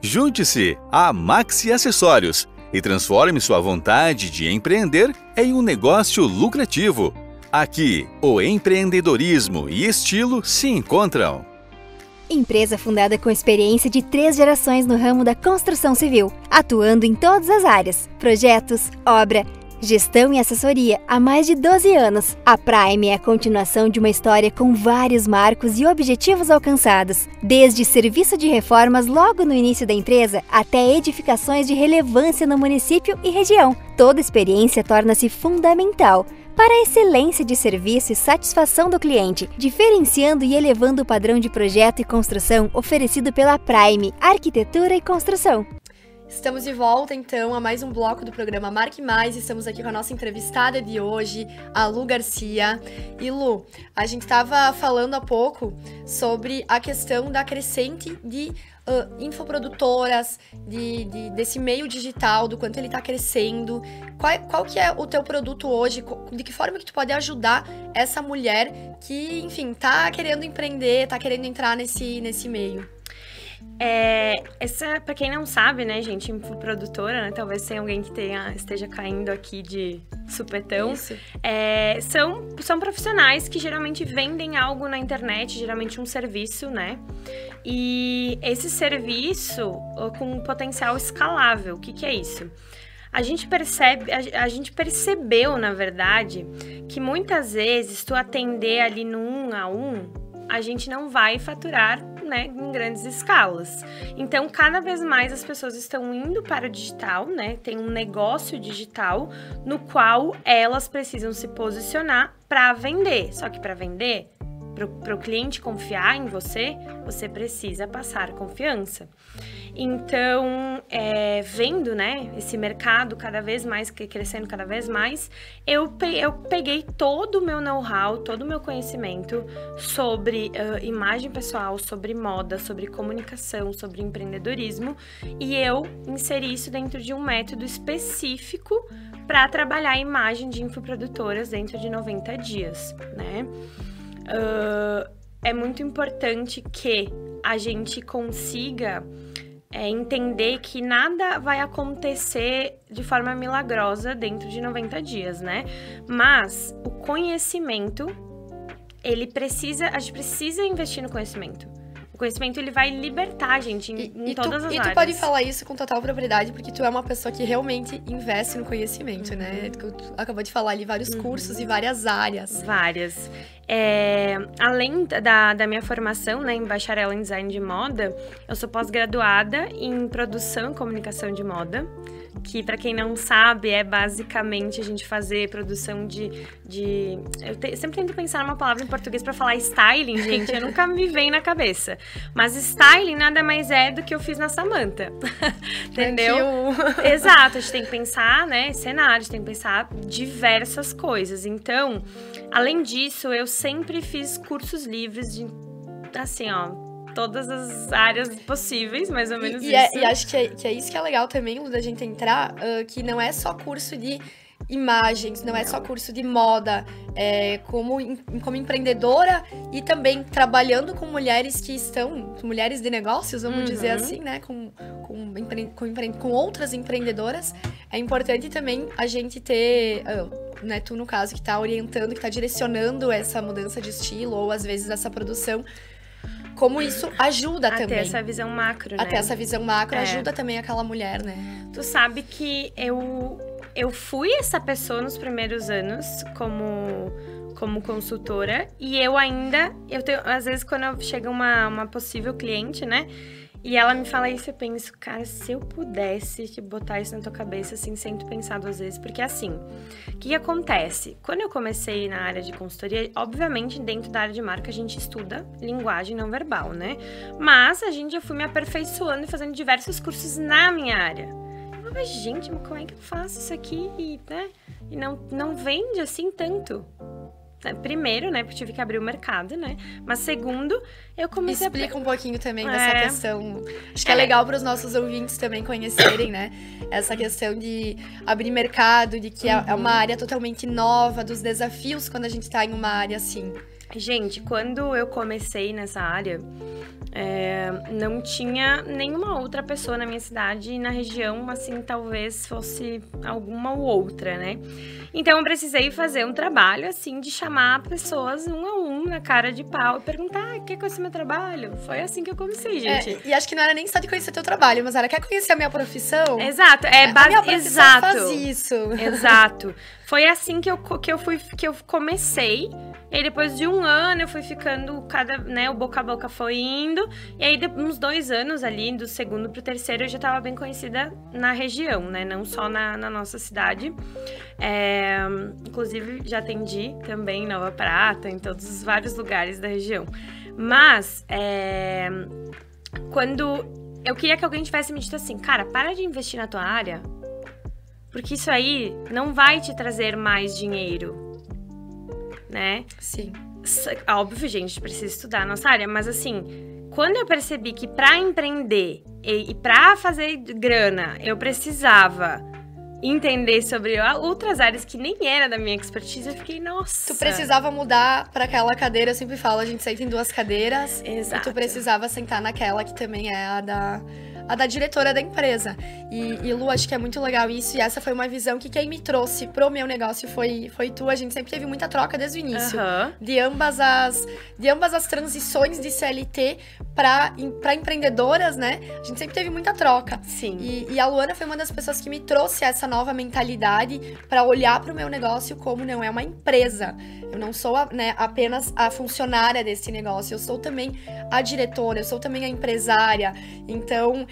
Junte-se a Maxi Acessórios e transforme sua vontade de empreender em um negócio lucrativo. Aqui, o empreendedorismo e estilo se encontram. Empresa fundada com experiência de 3 gerações no ramo da construção civil, atuando em todas as áreas: projetos, obra, gestão e assessoria há mais de 12 anos. A Prime é a continuação de uma história com vários marcos e objetivos alcançados, desde serviço de reformas logo no início da empresa até edificações de relevância no município e região. Toda experiência torna-se fundamental para a excelência de serviço e satisfação do cliente, diferenciando e elevando o padrão de projeto e construção oferecido pela Prime Arquitetura e Construção. Estamos de volta, então, a mais um bloco do programa Marque Mais. Estamos aqui com a nossa entrevistada de hoje, a Lu Garcia. E Lu, a gente estava falando há pouco sobre a questão da crescente de infoprodutoras, desse meio digital, do quanto ele está crescendo. Qual que é o teu produto hoje? De que forma que tu pode ajudar essa mulher que, enfim, tá querendo empreender, tá querendo entrar nesse meio? Essa, pra quem não sabe, né, gente, infoprodutora, né, talvez tenha alguém que esteja caindo aqui de supetão. São profissionais que geralmente vendem algo na internet, geralmente um serviço, né? E esse serviço com um potencial escalável, o que é isso? A gente percebeu, na verdade, que muitas vezes tu atender ali no 1 a 1, a gente não vai faturar, né, em grandes escalas. Então, cada vez mais as pessoas estão indo para o digital, né? Tem um negócio digital no qual elas precisam se posicionar para vender. Só que para vender, para o cliente confiar em você, você precisa passar confiança. Então, vendo, né, esse mercado cada vez mais, crescendo cada vez mais, eu peguei todo o meu know-how, todo o meu conhecimento sobre imagem pessoal, sobre moda, sobre comunicação, sobre empreendedorismo, e eu inseri isso dentro de um método específico para trabalhar a imagem de infoprodutoras dentro de 90 dias, né? É muito importante que a gente consiga entender que nada vai acontecer de forma milagrosa dentro de 90 dias, né? Mas o conhecimento, a gente precisa investir no conhecimento. O conhecimento, ele vai libertar a gente em todas as áreas. E tu pode falar isso com total propriedade, porque tu é uma pessoa que realmente investe no conhecimento, né? Tu acabou de falar ali vários cursos e várias áreas. Várias. Além da minha formação, né, em bacharel em design de moda, eu sou pós-graduada em produção e comunicação de moda, que, para quem não sabe, é basicamente a gente fazer produção eu sempre tento pensar numa palavra em português para falar styling, gente, eu nunca me vem na cabeça. Mas styling nada mais é do que eu fiz na Samantha, entendeu? Exato, a gente tem que pensar, né, cenário, a gente tem que pensar diversas coisas. Então, além disso, eu sempre fiz cursos livres de, assim, todas as áreas possíveis, mais ou menos isso. E acho que é isso que é legal também, da gente entrar, que não é só curso de imagens, não é só curso de moda, como empreendedora e também trabalhando com mulheres que estão, mulheres de negócios, vamos dizer assim, né, com outras empreendedoras. É importante também a gente ter, né, tu no caso que tá orientando, que tá direcionando essa mudança de estilo ou às vezes essa produção, como isso ajuda também. Até essa visão macro, né? Até essa visão macro ajuda também aquela mulher, né? Tu sabe que eu fui essa pessoa nos primeiros anos como consultora, e eu tenho, às vezes, quando chega uma possível cliente, né? E ela me fala isso, eu penso, cara, se eu pudesse botar isso na tua cabeça, assim, sem tu pensar duas vezes. Porque, assim, o que acontece? Quando eu comecei na área de consultoria, obviamente, dentro da área de marca, a gente estuda linguagem não verbal, né? Mas eu fui me aperfeiçoando e fazendo diversos cursos na minha área. Eu falava, gente, mas como é que eu faço isso aqui, né? E não vende, assim, tanto. Primeiro, né, porque tive que abrir o mercado, né? Mas segundo, eu comecei Explica um pouquinho também dessa questão. Acho que é legal para os nossos ouvintes também conhecerem, né? Essa questão de abrir mercado, de que é uma área totalmente nova, dos desafios quando a gente tá em uma área assim. Gente, quando eu comecei nessa área, não tinha nenhuma outra pessoa na minha cidade e na região, assim, talvez fosse alguma ou outra, né? Então, eu precisei fazer um trabalho, assim, de chamar pessoas um a um, na cara de pau, e perguntar, quer conhecer meu trabalho? Foi assim que eu comecei, gente. E acho que não era nem só de conhecer teu trabalho, mas era, quer conhecer a minha profissão? Exato, a minha profissão faz isso. Exato. Foi assim que eu comecei. E aí, depois de um ano, eu fui ficando, o boca a boca foi indo. E aí, uns 2 anos ali, do segundo pro terceiro, eu já tava bem conhecida na região, né? Não só na nossa cidade. Inclusive, já atendi também em Nova Prata, em todos os vários lugares da região. Mas, quando eu queria que alguém tivesse me dito assim, cara, para de investir na tua área, porque isso aí não vai te trazer mais dinheiro. Né? Sim. Óbvio, gente, precisa estudar a nossa área, mas assim, quando eu percebi que pra empreender e pra fazer grana, eu precisava entender sobre outras áreas que nem era da minha expertise, eu fiquei, nossa. Tu precisava mudar pra aquela cadeira, eu sempre falo, a gente senta em 2 cadeiras. Exato. E tu precisava sentar naquela que também é a da diretora da empresa. E Lu, acho que é muito legal isso. E essa foi uma visão que quem me trouxe pro meu negócio foi tu. A gente sempre teve muita troca desde o início. De ambas as transições de CLT pra empreendedoras, né? A gente sempre teve muita troca. Sim. E a Luana foi uma das pessoas que me trouxe essa nova mentalidade pra olhar pro meu negócio como não é uma empresa. Eu não sou apenas a funcionária desse negócio. Eu sou também a diretora, eu sou também a empresária. Então,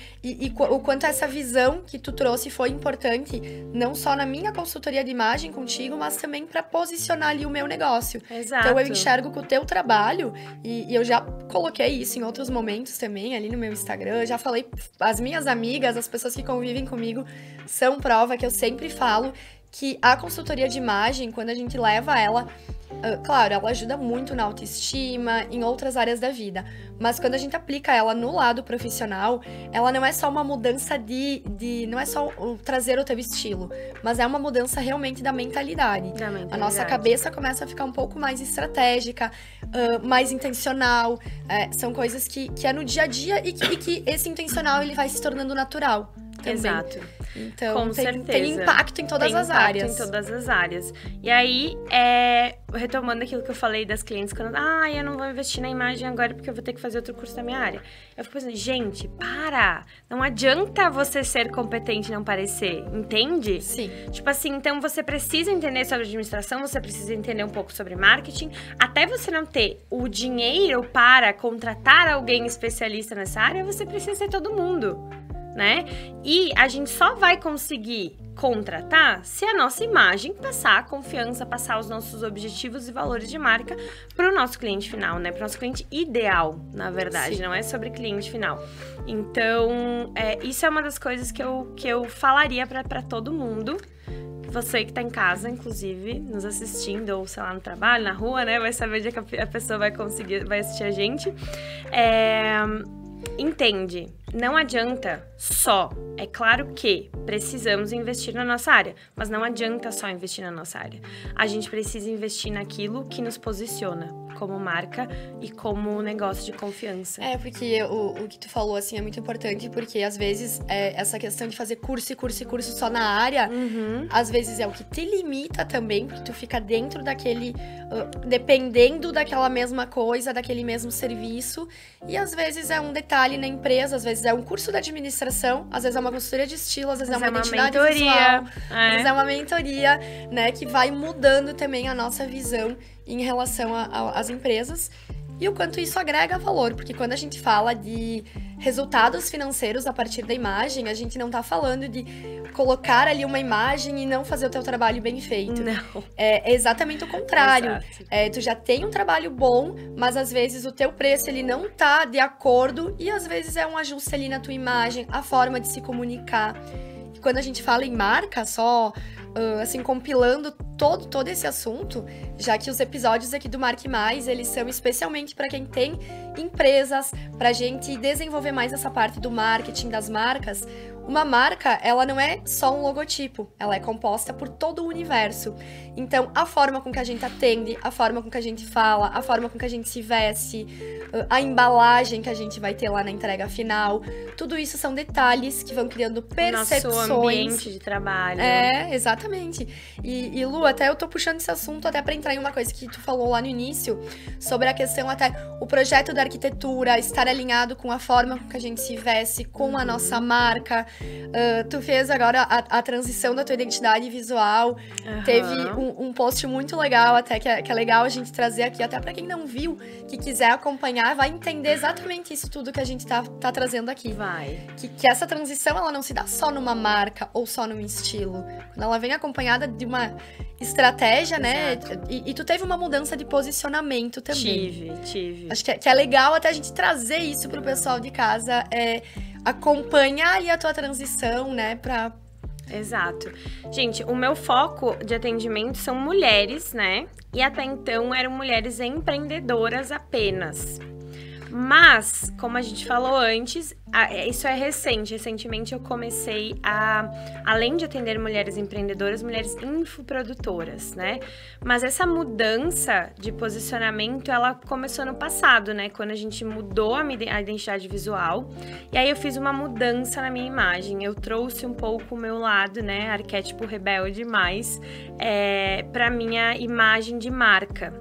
o quanto essa visão que tu trouxe foi importante, não só na minha consultoria de imagem contigo, mas também para posicionar ali o meu negócio. Exato. Então, eu enxergo que o teu trabalho, e eu já coloquei isso em outros momentos também, ali no meu Instagram, já falei, as minhas amigas, as pessoas que convivem comigo, são prova que eu sempre falo que a consultoria de imagem, quando a gente leva ela, claro, ela ajuda muito na autoestima, em outras áreas da vida. Mas quando a gente aplica ela no lado profissional, ela não é só uma mudança não é só trazer o teu estilo, mas é uma mudança realmente da mentalidade. A nossa cabeça começa a ficar um pouco mais estratégica, mais intencional. São coisas que é no dia a dia e que esse intencional ele vai se tornando natural. Também. Exato. Então, tem impacto em todas as áreas. Tem impacto em todas as áreas. E aí, retomando aquilo que eu falei das clientes, quando, eu não vou investir na imagem agora porque eu vou ter que fazer outro curso da minha área. Eu fico pensando, gente, para! Não adianta você ser competente e não parecer, entende? Sim. Tipo assim, então você precisa entender sobre administração, você precisa entender um pouco sobre marketing, até você não ter o dinheiro para contratar alguém especialista nessa área, você precisa ser todo mundo. Né? E a gente só vai conseguir contratar se a nossa imagem passar a confiança, passar os nossos objetivos e valores de marca para o nosso cliente final, né? Para o nosso cliente ideal, na verdade. Sim. Não é sobre cliente final. Então, isso é uma das coisas que eu falaria para todo mundo. Você que tá em casa, inclusive, nos assistindo, ou sei lá, no trabalho, na rua, né? Vai saber onde é que a pessoa vai assistir a gente. Entende, não adianta só, é claro que precisamos investir na nossa área, mas não adianta só investir na nossa área. A gente precisa investir naquilo que nos posiciona como marca e como negócio de confiança. Porque o que tu falou, assim, é muito importante, porque às vezes essa questão de fazer curso só na área, às vezes é o que te limita também, porque tu fica dentro daquele, dependendo daquela mesma coisa, daquele mesmo serviço, e às vezes é um detalhe na empresa, às vezes é um curso de administração, às vezes é uma consultoria de estilo, às vezes é uma identidade visual, às vezes é uma mentoria, né, que vai mudando também a nossa visão em relação às empresas. e o quanto isso agrega valor, porque quando a gente fala de resultados financeiros a partir da imagem, a gente não tá falando de colocar ali uma imagem e não fazer o teu trabalho bem feito. Não. É exatamente o contrário. Exato. Tu já tem um trabalho bom, mas às vezes o teu preço ele não tá de acordo e às vezes é um ajuste ali na tua imagem, a forma de se comunicar. E quando a gente fala em marca, só assim, compilando todo esse assunto, já que os episódios aqui do Marque Mais, eles são especialmente para quem tem empresas, pra gente desenvolver mais essa parte do marketing das marcas. Uma marca, ela não é só um logotipo, ela é composta por todo o universo. Então, a forma com que a gente atende, a forma com que a gente fala, a forma com que a gente se veste, a embalagem que a gente vai ter lá na entrega final, tudo isso são detalhes que vão criando percepções. Nosso ambiente de trabalho. Exatamente. E Lu, até eu tô puxando esse assunto até pra entrar em uma coisa que tu falou lá no início, sobre a questão até o projeto da arquitetura, estar alinhado com a forma com que a gente se veste, com a nossa marca. Tu fez agora a transição da tua identidade visual. Teve um post muito legal até, que é legal a gente trazer aqui, até pra quem não viu, que quiser acompanhar, vai entender exatamente isso tudo que a gente tá trazendo aqui. Vai. Que essa transição, ela não se dá só numa marca ou só num estilo. Quando ela vem acompanhada de uma estratégia, né? E tu teve uma mudança de posicionamento também. Tive. Acho que é legal até a gente trazer isso pro pessoal de casa, acompanhar ali a tua transição, né? Exato. Gente, o meu foco de atendimento são mulheres, né? E até então eram mulheres empreendedoras apenas. Mas, como a gente falou antes, isso é recente. Recentemente eu comecei além de atender mulheres empreendedoras, mulheres infoprodutoras, né? Mas essa mudança de posicionamento, ela começou no passado, né? Quando a gente mudou a identidade visual. E aí eu fiz uma mudança na minha imagem. Eu trouxe um pouco o meu lado, né? Arquétipo rebelde mais, pra minha imagem de marca.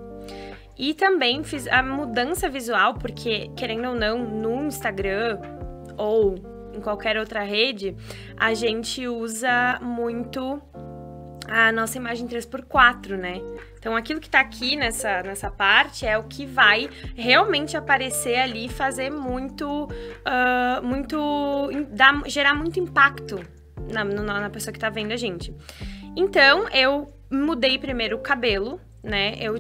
E também fiz a mudança visual, porque, querendo ou não, no Instagram ou em qualquer outra rede, a gente usa muito a nossa imagem 3x4, né? Então, aquilo que tá aqui nessa parte é o que vai realmente aparecer ali e fazer gerar muito impacto na pessoa que tá vendo a gente. Então, eu mudei primeiro o cabelo, né? Eu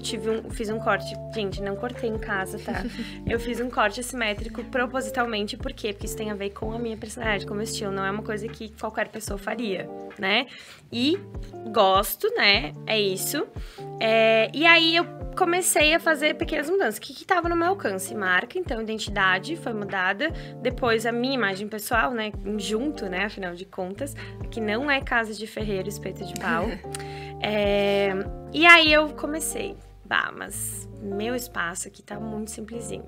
fiz um corte, gente, não cortei em casa, tá? Eu fiz um corte assimétrico propositalmente, por quê? Porque isso tem a ver com a minha personalidade, com o meu estilo, não é uma coisa que qualquer pessoa faria, né? E gosto, né? É isso. E aí eu comecei a fazer pequenas mudanças. O que tava no meu alcance? Marca, então, identidade foi mudada. Depois a minha imagem pessoal, né? Junto, né? Afinal de contas, que não é casa de ferreiro, espeto de pau. E aí eu comecei, mas meu espaço aqui tá muito simplesinho,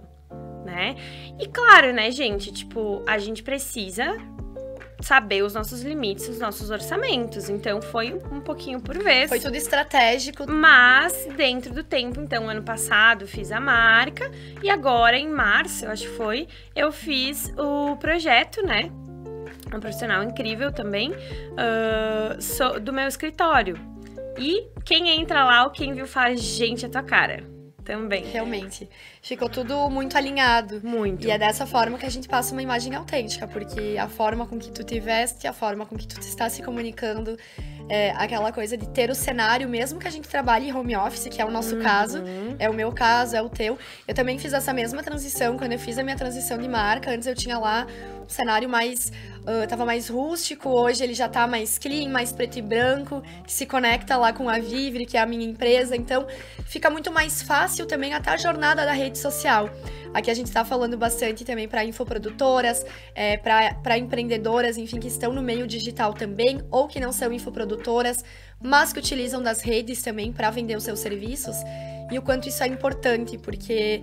né? E claro, né, gente, tipo, a gente precisa saber os nossos limites, os nossos orçamentos. Então, foi um pouquinho por vez. Foi tudo estratégico. Mas, dentro do tempo, então, ano passado, fiz a marca. E agora, em março, eu acho que foi, eu fiz o projeto, né? Um profissional incrível também, do meu escritório. E quem entra lá, ou quem viu, fala, gente, é tua cara. Também. Realmente. Ficou tudo muito alinhado. Muito. E é dessa forma que a gente passa uma imagem autêntica, porque a forma com que tu te veste, a forma com que tu está se comunicando, aquela coisa de ter o cenário, mesmo que a gente trabalhe em home office, que é o nosso caso, é o meu caso, é o teu. Eu também fiz essa mesma transição, quando eu fiz a minha transição de marca. Antes eu tinha lá um cenário mais... tava mais rústico, hoje ele já tá mais clean, mais preto e branco, que se conecta lá com a Vivre, que é a minha empresa. Então, fica muito mais fácil também até a jornada da rede social. Aqui a gente tá falando bastante também para infoprodutoras, para empreendedoras, enfim, que estão no meio digital também, ou que não são infoprodutoras, mas que utilizam das redes também para vender os seus serviços. E o quanto isso é importante, porque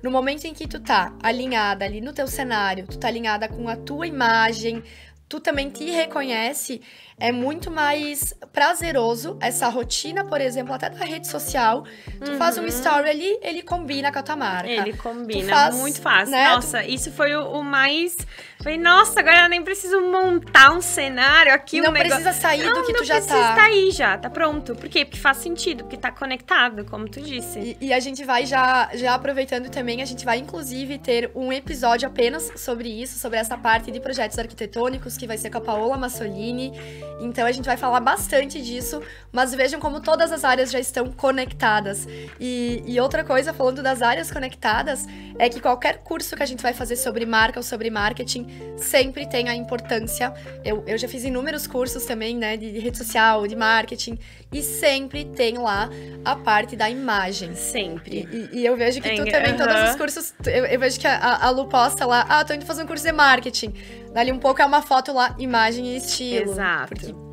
no momento em que tu tá alinhada ali no teu cenário, tu tá alinhada com a tua imagem, tu também te reconhece, é muito mais prazeroso essa rotina, por exemplo, até da rede social. Tu faz um story ali, ele combina com a tua marca. Ele combina, muito fácil. Né? Nossa, isso foi o mais... Falei, nossa, agora eu nem preciso montar um cenário aqui, não precisa sair do que tu já tá. Não precisa sair já, tá pronto. Por quê? Porque faz sentido, porque tá conectado, como tu disse. E a gente vai já aproveitando também, a gente vai inclusive ter um episódio apenas sobre isso, sobre essa parte de projetos arquitetônicos, que vai ser com a Paola Massolini. Então a gente vai falar bastante disso, mas vejam como todas as áreas já estão conectadas. E outra coisa, falando das áreas conectadas, é que qualquer curso que a gente vai fazer sobre marca ou sobre marketing sempre tem a importância. Eu já fiz inúmeros cursos também, né, de rede social, de marketing, e sempre tem lá a parte da imagem. Sempre. E eu vejo que tu também, todos os cursos, eu vejo que a Lu posta lá, tô indo fazer um curso de marketing. Dali um pouco é uma foto lá, imagem e estilo. Exato.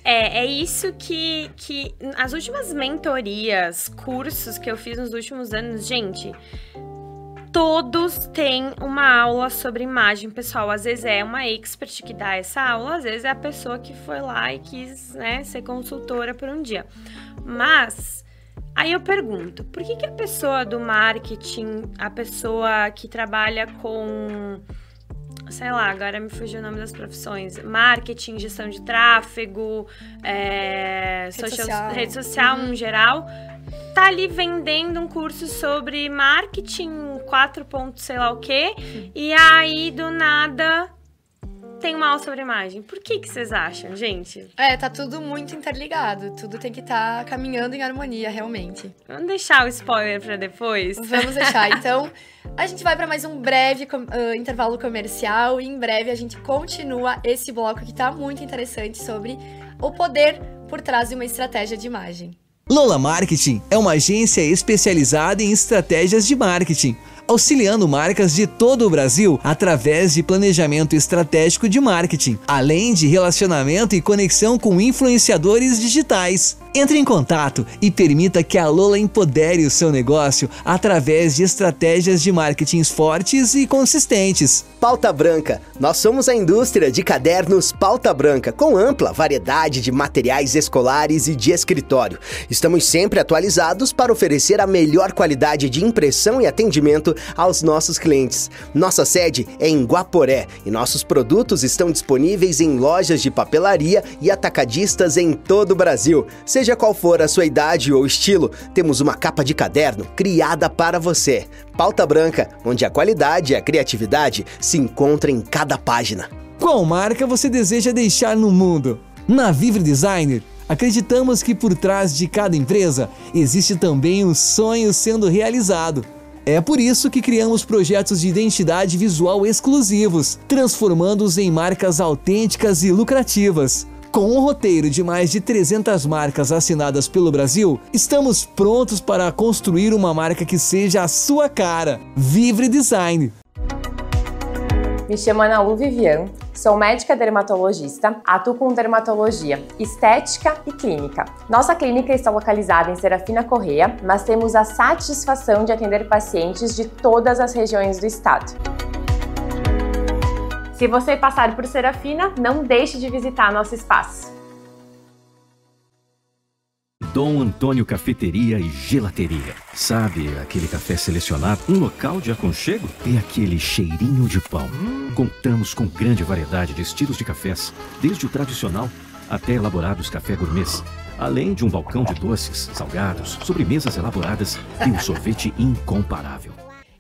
É isso que as últimas mentorias, cursos que eu fiz nos últimos anos, gente, todos têm uma aula sobre imagem, pessoal. Às vezes é uma expert que dá essa aula, às vezes é a pessoa que foi lá e quis, né, ser consultora por um dia. Mas aí eu pergunto, por que a pessoa do marketing, a pessoa que trabalha com... sei lá, agora me fugiu o nome das profissões. Marketing, gestão de tráfego, rede social no geral, tá ali vendendo um curso sobre marketing 4 pontos, sei lá o quê, e aí do nada tem uma aula sobre imagem. Por que vocês acham, gente? Tá tudo muito interligado, tudo tem que estar caminhando em harmonia, realmente. Vamos deixar o spoiler pra depois? Vamos deixar, então... A gente vai para mais um breve intervalo comercial e em breve a gente continua esse bloco que tá muito interessante sobre o poder por trás de uma estratégia de imagem. Lola Marketing é uma agência especializada em estratégias de marketing, auxiliando marcas de todo o Brasil através de planejamento estratégico de marketing, além de relacionamento e conexão com influenciadores digitais. Entre em contato e permita que a Lola empodere o seu negócio através de estratégias de marketing fortes e consistentes. Pauta Branca. Nós somos a indústria de cadernos Pauta Branca, com ampla variedade de materiais escolares e de escritório. Estamos sempre atualizados para oferecer a melhor qualidade de impressão e atendimento aos nossos clientes. Nossa sede é em Guaporé e nossos produtos estão disponíveis em lojas de papelaria e atacadistas em todo o Brasil. Seja qual for a sua idade ou estilo, temos uma capa de caderno criada para você. Pauta Branca, onde a qualidade e a criatividade se encontram em cada página. Qual marca você deseja deixar no mundo? Na Vivre Designer, acreditamos que por trás de cada empresa existe também um sonho sendo realizado. É por isso que criamos projetos de identidade visual exclusivos, transformando-os em marcas autênticas e lucrativas. Com um roteiro de mais de 300 marcas assinadas pelo Brasil, estamos prontos para construir uma marca que seja a sua cara. Vivre Design. Me chamo Ana Lu Vivian, sou médica dermatologista, atuo com dermatologia, estética e clínica. Nossa clínica está localizada em Serafina Corrêa, mas temos a satisfação de atender pacientes de todas as regiões do estado. Se você passar por Serafina, não deixe de visitar nosso espaço. Dom Antônio Cafeteria e Gelateria. Sabe aquele café selecionado? Um local de aconchego? E aquele cheirinho de pão. Contamos com grande variedade de estilos de cafés, desde o tradicional até elaborados café gourmets. Além de um balcão de doces, salgados, sobremesas elaboradas e um sorvete incomparável.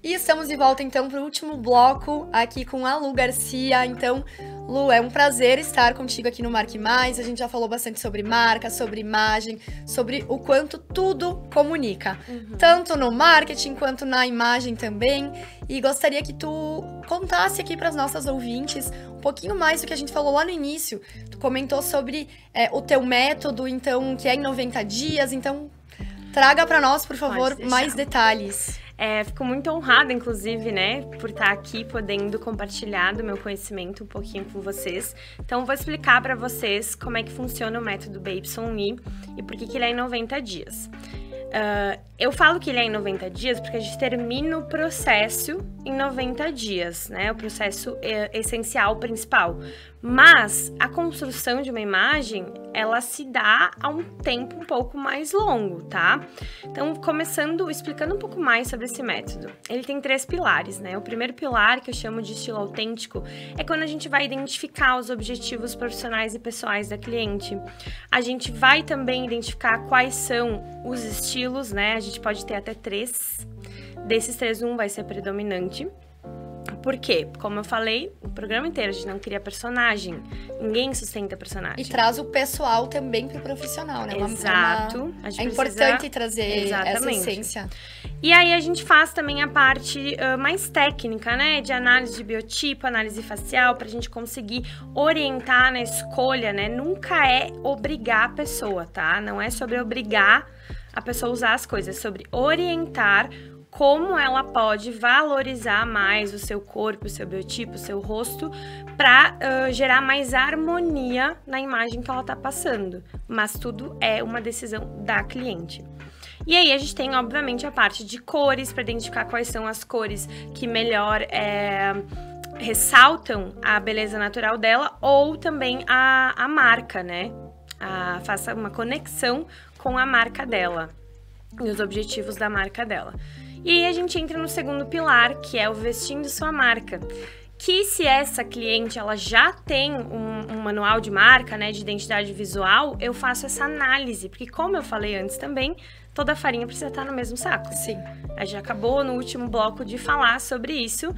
E estamos de volta, então, para o último bloco, aqui com a Lu Garcia. Então, Lu, é um prazer estar contigo aqui no Marque Mais. A gente já falou bastante sobre marca, sobre imagem, sobre o quanto tudo comunica. Tanto no marketing, quanto na imagem também. E gostaria que tu contasse aqui para as nossas ouvintes um pouquinho mais do que a gente falou lá no início. Tu comentou sobre o teu método, então, que é em 90 dias. Então, traga para nós, por favor, mais detalhes. Fico muito honrada, inclusive, né, por estar aqui podendo compartilhar do meu conhecimento um pouquinho com vocês. Então, vou explicar para vocês como é que funciona o método BYI e por que ele é em 90 dias. Eu falo que ele é em 90 dias porque a gente termina o processo em 90 dias, né, o processo essencial, principal. Mas a construção de uma imagem, ela se dá a um tempo um pouco mais longo, tá? Então, explicando um pouco mais sobre esse método. Ele tem 3 pilares, né? O primeiro pilar, que eu chamo de estilo autêntico, é quando a gente vai identificar os objetivos profissionais e pessoais da cliente. A gente vai também identificar quais são os estilos, né? A gente pode ter até 3. Desses 3, um vai ser predominante. Por quê? Como eu falei, o programa inteiro a gente não cria personagem. Ninguém sustenta personagem. E traz o pessoal também pro profissional, né? Exato. É importante trazer essa essência. E aí a gente faz também a parte mais técnica, né? De análise de biotipo, análise facial, pra gente conseguir orientar na escolha, né? Nunca é obrigar a pessoa, tá? Não é sobre obrigar a pessoa a usar as coisas, é sobre orientar como ela pode valorizar mais o seu corpo, o seu biotipo, o seu rosto, para gerar mais harmonia na imagem que ela tá passando. Mas tudo é uma decisão da cliente. E aí a gente tem, obviamente, a parte de cores, para identificar quais são as cores que melhor ressaltam a beleza natural dela, ou também a marca, né? Faça uma conexão com a marca dela e os objetivos da marca dela. E aí a gente entra no segundo pilar, que é o vestindo sua marca. Que se essa cliente ela já tem um manual de marca, né, de identidade visual, eu faço essa análise, porque como eu falei antes também, toda farinha precisa estar no mesmo saco. Sim. A gente acabou no último bloco de falar sobre isso,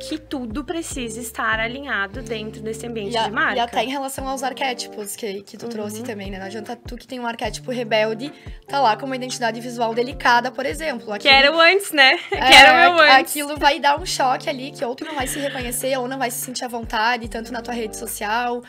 que tudo precisa estar alinhado dentro desse ambiente de marca. E até em relação aos arquétipos que tu trouxe também, né? Não adianta tu que tem um arquétipo rebelde, tá lá com uma identidade visual delicada, por exemplo. Que era o antes, né? Que era o meu antes. Aquilo vai dar um choque ali, que ou tu não vai se reconhecer, ou não vai se sentir à vontade, tanto na tua rede social,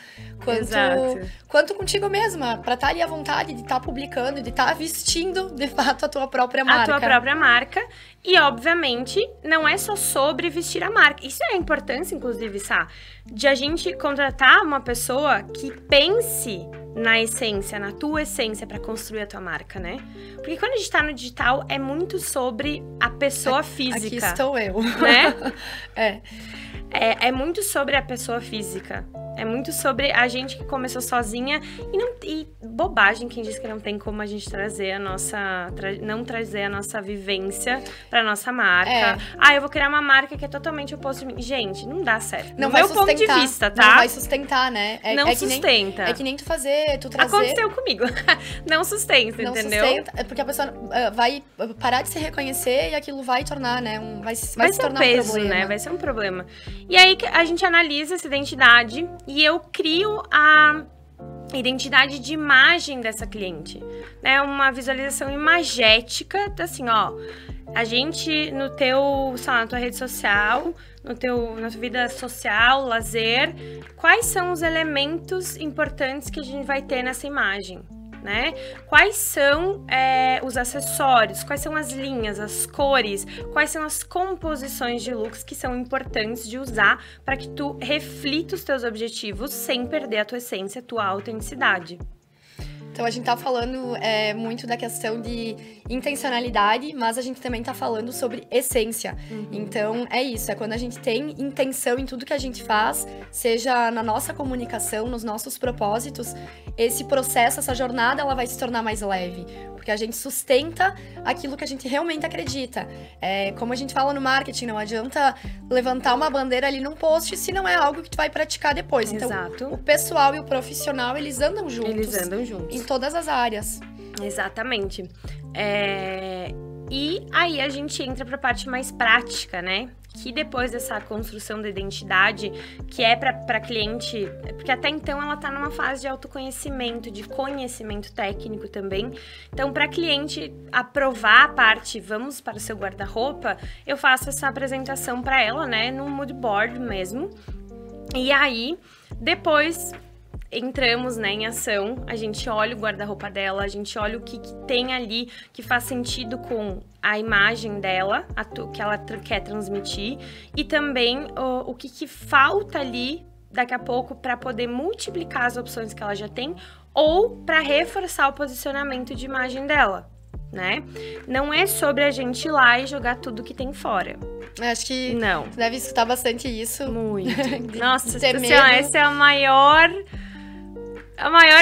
quanto contigo mesma, pra estar ali à vontade de estar publicando, de estar vestindo, de fato, a tua própria marca. A tua própria marca. E, obviamente, não é só sobre vestir a marca. Isso é a importância, inclusive, Sá, de a gente contratar uma pessoa que pense na essência, na tua essência, para construir a tua marca, né? Porque quando a gente tá no digital, é muito sobre a pessoa física. Aqui estou eu. Né? É muito sobre a pessoa física. É muito sobre a gente que começou sozinha e bobagem quem diz que não tem como a gente trazer não trazer a nossa vivência pra nossa marca. Eu vou criar uma marca que é totalmente oposto de mim. Gente, não dá certo. Não no vai meu ponto de vista, tá? Não vai sustentar, né? Não sustenta. É que nem tu trazer... Aconteceu comigo. Não sustenta, não entendeu? Sustenta, é porque a pessoa vai parar de se reconhecer e aquilo vai tornar, né? Vai se tornar um peso, problema. Né? Vai ser um problema. E aí a gente analisa essa identidade e eu crio a identidade de imagem dessa cliente, né? Uma visualização imagética, assim, ó, a gente na tua rede social, na tua vida social, lazer, quais são os elementos importantes que a gente vai ter nessa imagem, né? Quais são os acessórios, quais são as linhas, as cores, quais são as composições de looks que são importantes de usar para que tu reflita os teus objetivos sem perder a tua essência, a tua autenticidade. Então, a gente tá falando muito da questão de intencionalidade, mas a gente também tá falando sobre essência. Então, é isso. É quando a gente tem intenção em tudo que a gente faz, seja na nossa comunicação, nos nossos propósitos, esse processo, essa jornada, ela vai se tornar mais leve. Porque a gente sustenta aquilo que a gente realmente acredita. Como a gente fala no marketing, não adianta levantar uma bandeira ali num post se não é algo que tu vai praticar depois. Exato. Então, o pessoal e o profissional, eles andam juntos. Eles andam juntos. Em todas as áreas. Exatamente. E aí a gente entra para a parte mais prática, né? Que depois dessa construção da identidade, que é para cliente, porque até então ela tá numa fase de autoconhecimento, de conhecimento técnico também. Então, para cliente aprovar a parte, vamos para o seu guarda-roupa, eu faço essa apresentação para ela, né, no mood board mesmo. E aí, depois entramos, né, em ação, a gente olha o guarda-roupa dela, a gente olha o que tem ali que faz sentido com a imagem dela, que ela quer transmitir, e também o que falta ali daqui a pouco para poder multiplicar as opções que ela já tem ou para reforçar o posicionamento de imagem dela. né? Não é sobre a gente ir lá e jogar tudo que tem fora. Eu acho que não. Você deve escutar bastante isso. Muito. Nossa, medo. Essa é a maior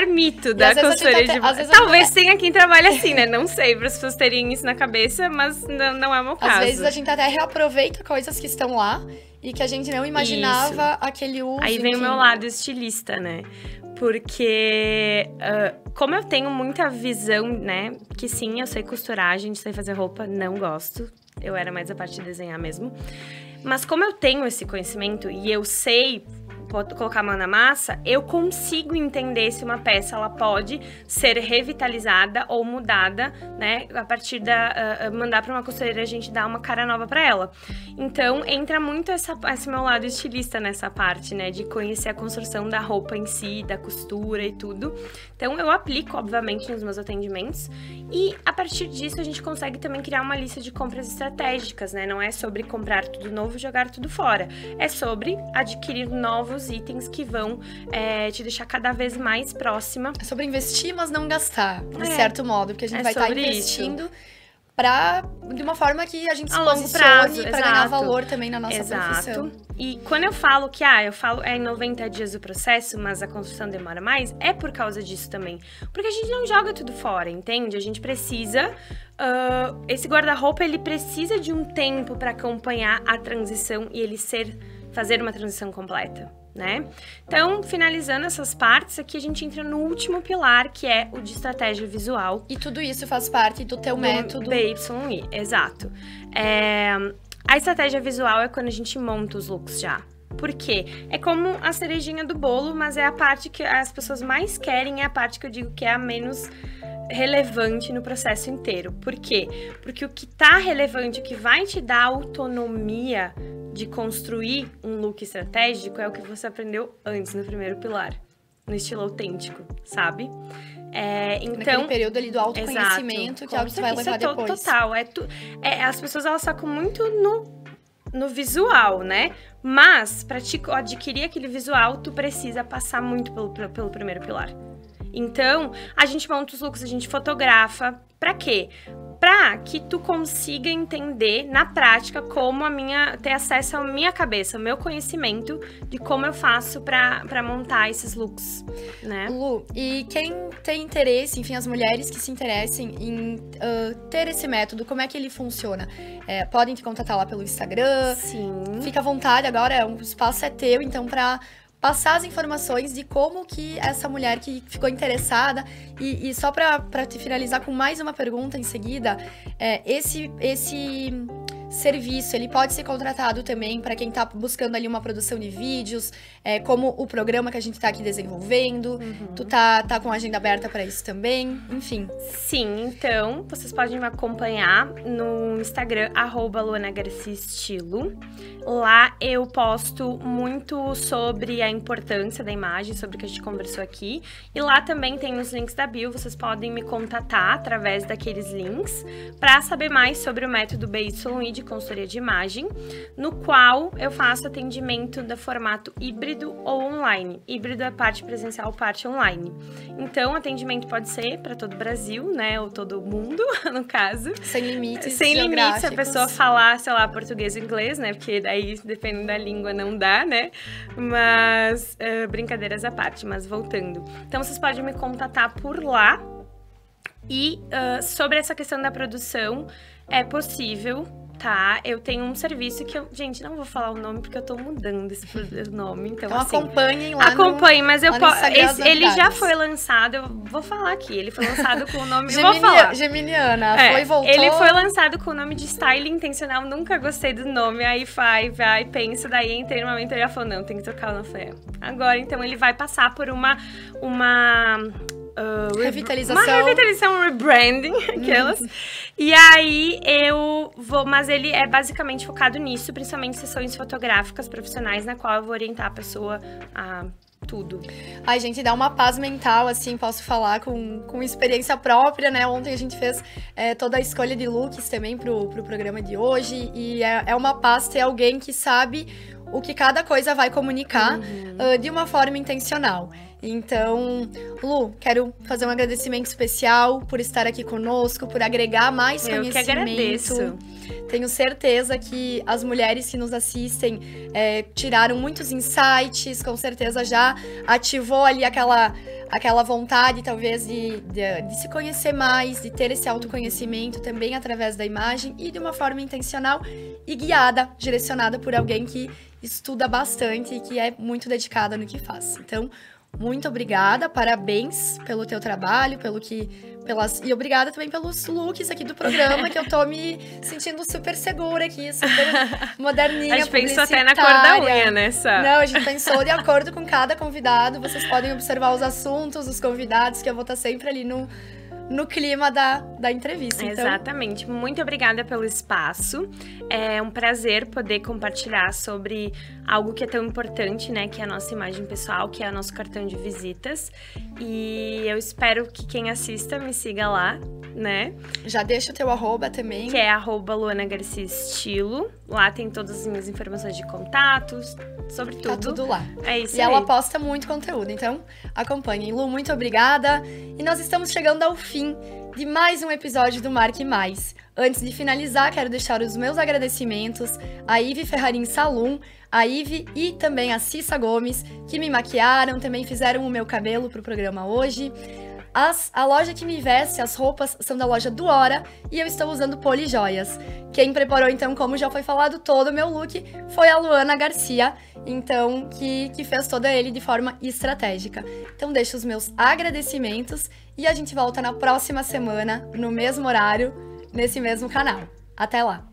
mito da consultoria de imagem. Talvez tenha quem trabalhe assim, né? Não sei, para as pessoas terem isso na cabeça, mas não é o meu caso. Às vezes a gente até reaproveita coisas que estão lá e que a gente não imaginava aquele uso. Aí vem o meu lado estilista, né? Porque, como eu tenho muita visão, né? Que sim, eu sei costurar, a gente sei fazer roupa, não gosto. Eu era mais a parte de desenhar mesmo. Mas como eu tenho esse conhecimento e eu sei colocar a mão na massa, eu consigo entender se uma peça ela pode ser revitalizada ou mudada, né? A partir da mandar para uma costureira, a gente dá uma cara nova para ela. Então entra muito esse meu lado estilista nessa parte, né? De conhecer a construção da roupa em si, da costura e tudo. Então eu aplico, obviamente, nos meus atendimentos e a partir disso a gente consegue também criar uma lista de compras estratégicas, né? Não é sobre comprar tudo novo e jogar tudo fora. É sobre adquirir novos itens que vão te deixar cada vez mais próxima. É sobre investir, mas não gastar, de certo modo, porque a gente vai estar investindo de uma forma que a gente se posicione para ganhar valor também na nossa profissão. E quando eu falo que em 90 dias o processo, mas a construção demora mais, é por causa disso também. Porque a gente não joga tudo fora, entende? A gente precisa... esse guarda-roupa, ele precisa de um tempo para acompanhar a transição e ele fazer uma transição completa, né? Então, finalizando essas partes, aqui a gente entra no último pilar, que é o de estratégia visual. E tudo isso faz parte do teu método. BYI, exato. A estratégia visual é quando a gente monta os looks já. Por quê? É como a cerejinha do bolo, mas é a parte que as pessoas mais querem, é a parte que eu digo que é a menos relevante no processo inteiro. Por quê? Porque o que tá relevante, o que vai te dar autonomia de construir um look estratégico é o que você aprendeu antes, no primeiro pilar, no estilo autêntico, sabe? Então, naquele período ali do autoconhecimento, que é algo que tu vai levar depois. Total, as pessoas elas focam muito no visual, né? Mas, para te adquirir aquele visual, tu precisa passar muito pelo primeiro pilar. Então, a gente monta os looks, a gente fotografa. Pra quê? Pra que tu consiga entender na prática como ter acesso à minha cabeça, ao meu conhecimento de como eu faço pra montar esses looks, né? Lu, e quem tem interesse, enfim, as mulheres que se interessem em ter esse método, como é que ele funciona? Podem te contatar lá pelo Instagram. Sim. Fica à vontade, agora o espaço é teu, então pra passar as informações de como que essa mulher que ficou interessada, e só pra te finalizar com mais uma pergunta em seguida, esse serviço, ele pode ser contratado também para quem tá buscando ali uma produção de vídeos, como o programa que a gente tá aqui desenvolvendo. Tu tá com a agenda aberta para isso também, enfim. Sim, então, vocês podem me acompanhar no Instagram, @LuanaGarciaEstilo. Lá eu posto muito sobre a importância da imagem, sobre o que a gente conversou aqui. E lá também tem os links da bio, vocês podem me contatar através daqueles links para saber mais sobre o método BYI de consultoria de imagem, no qual eu faço atendimento do formato híbrido ou online. Híbrido é parte presencial, parte online. Então, atendimento pode ser para todo o Brasil, né, ou todo o mundo, no caso. Sem limites Sem limites, se a pessoa falar, sei lá, português ou inglês, né, porque daí, dependendo da língua, não dá, né, mas brincadeiras à parte, mas voltando. Então, vocês podem me contatar por lá. E sobre essa questão da produção, é possível, tá? Eu tenho um serviço que eu... Gente, não vou falar o nome porque eu tô mudando esse nome, então assim... acompanhem lá Acompanhem, mas ele já foi lançado, eu vou falar aqui, ele foi lançado com o nome... vou falar. Geminiana, foi e voltou... Ele foi lançado com o nome de Style Intencional, nunca gostei do nome, aí vai, pensa, daí entrei numa mentoria e falou, não, tem que trocar o nome. Agora, então, ele vai passar por uma revitalização, rebranding, aquelas. E aí eu vou, mas ele é basicamente focado nisso, principalmente sessões fotográficas profissionais, na qual eu vou orientar a pessoa a tudo. Ai, gente, dá uma paz mental, assim, posso falar com experiência própria, né? Ontem a gente fez toda a escolha de looks também pro programa de hoje, e é uma paz ter alguém que sabe o que cada coisa vai comunicar de uma forma intencional. Então, Lu, quero fazer um agradecimento especial por estar aqui conosco, por agregar mais conhecimento. Eu que agradeço. Tenho certeza que as mulheres que nos assistem tiraram muitos insights, com certeza já ativou ali aquela vontade, talvez, de se conhecer mais, de ter esse autoconhecimento também através da imagem e de uma forma intencional e guiada, direcionada por alguém que estuda bastante e que é muito dedicada no que faz. Então, muito obrigada, parabéns pelo teu trabalho, e obrigada também pelos looks aqui do programa, que eu tô me sentindo super segura aqui, super moderninha, a gente pensou até na cor da unha, né, Sá? Não, a gente pensou de acordo com cada convidado. Vocês podem observar os assuntos, os convidados, que eu vou estar sempre ali no clima da entrevista. Então... Exatamente. Muito obrigada pelo espaço. É um prazer poder compartilhar sobre algo que é tão importante, né? Que é a nossa imagem pessoal, que é o nosso cartão de visitas. E eu espero que quem assista me siga lá, né? Já deixa o teu @, também. Que é @LuanaGarciaEstilo. Lá tem todas as minhas informações de contatos, sobre tudo. Tá tudo lá. É isso e aí. ela posta muito conteúdo, então acompanhem. Lu, muito obrigada. E nós estamos chegando ao fim de mais um episódio do Marque Mais. Antes de finalizar, quero deixar os meus agradecimentos a Ive Ferrarin Salum, a Ive e também a Cissa Gomes, que me maquiaram, também fizeram o meu cabelo pro programa hoje. A loja que me veste, as roupas, são da loja do Hora e eu estou usando Polijoias. Quem preparou, então, como já foi falado, todo o meu look foi a Luana Garcia, então, que fez todo ele de forma estratégica. Então, deixo os meus agradecimentos e a gente volta na próxima semana, no mesmo horário, nesse mesmo canal. Até lá!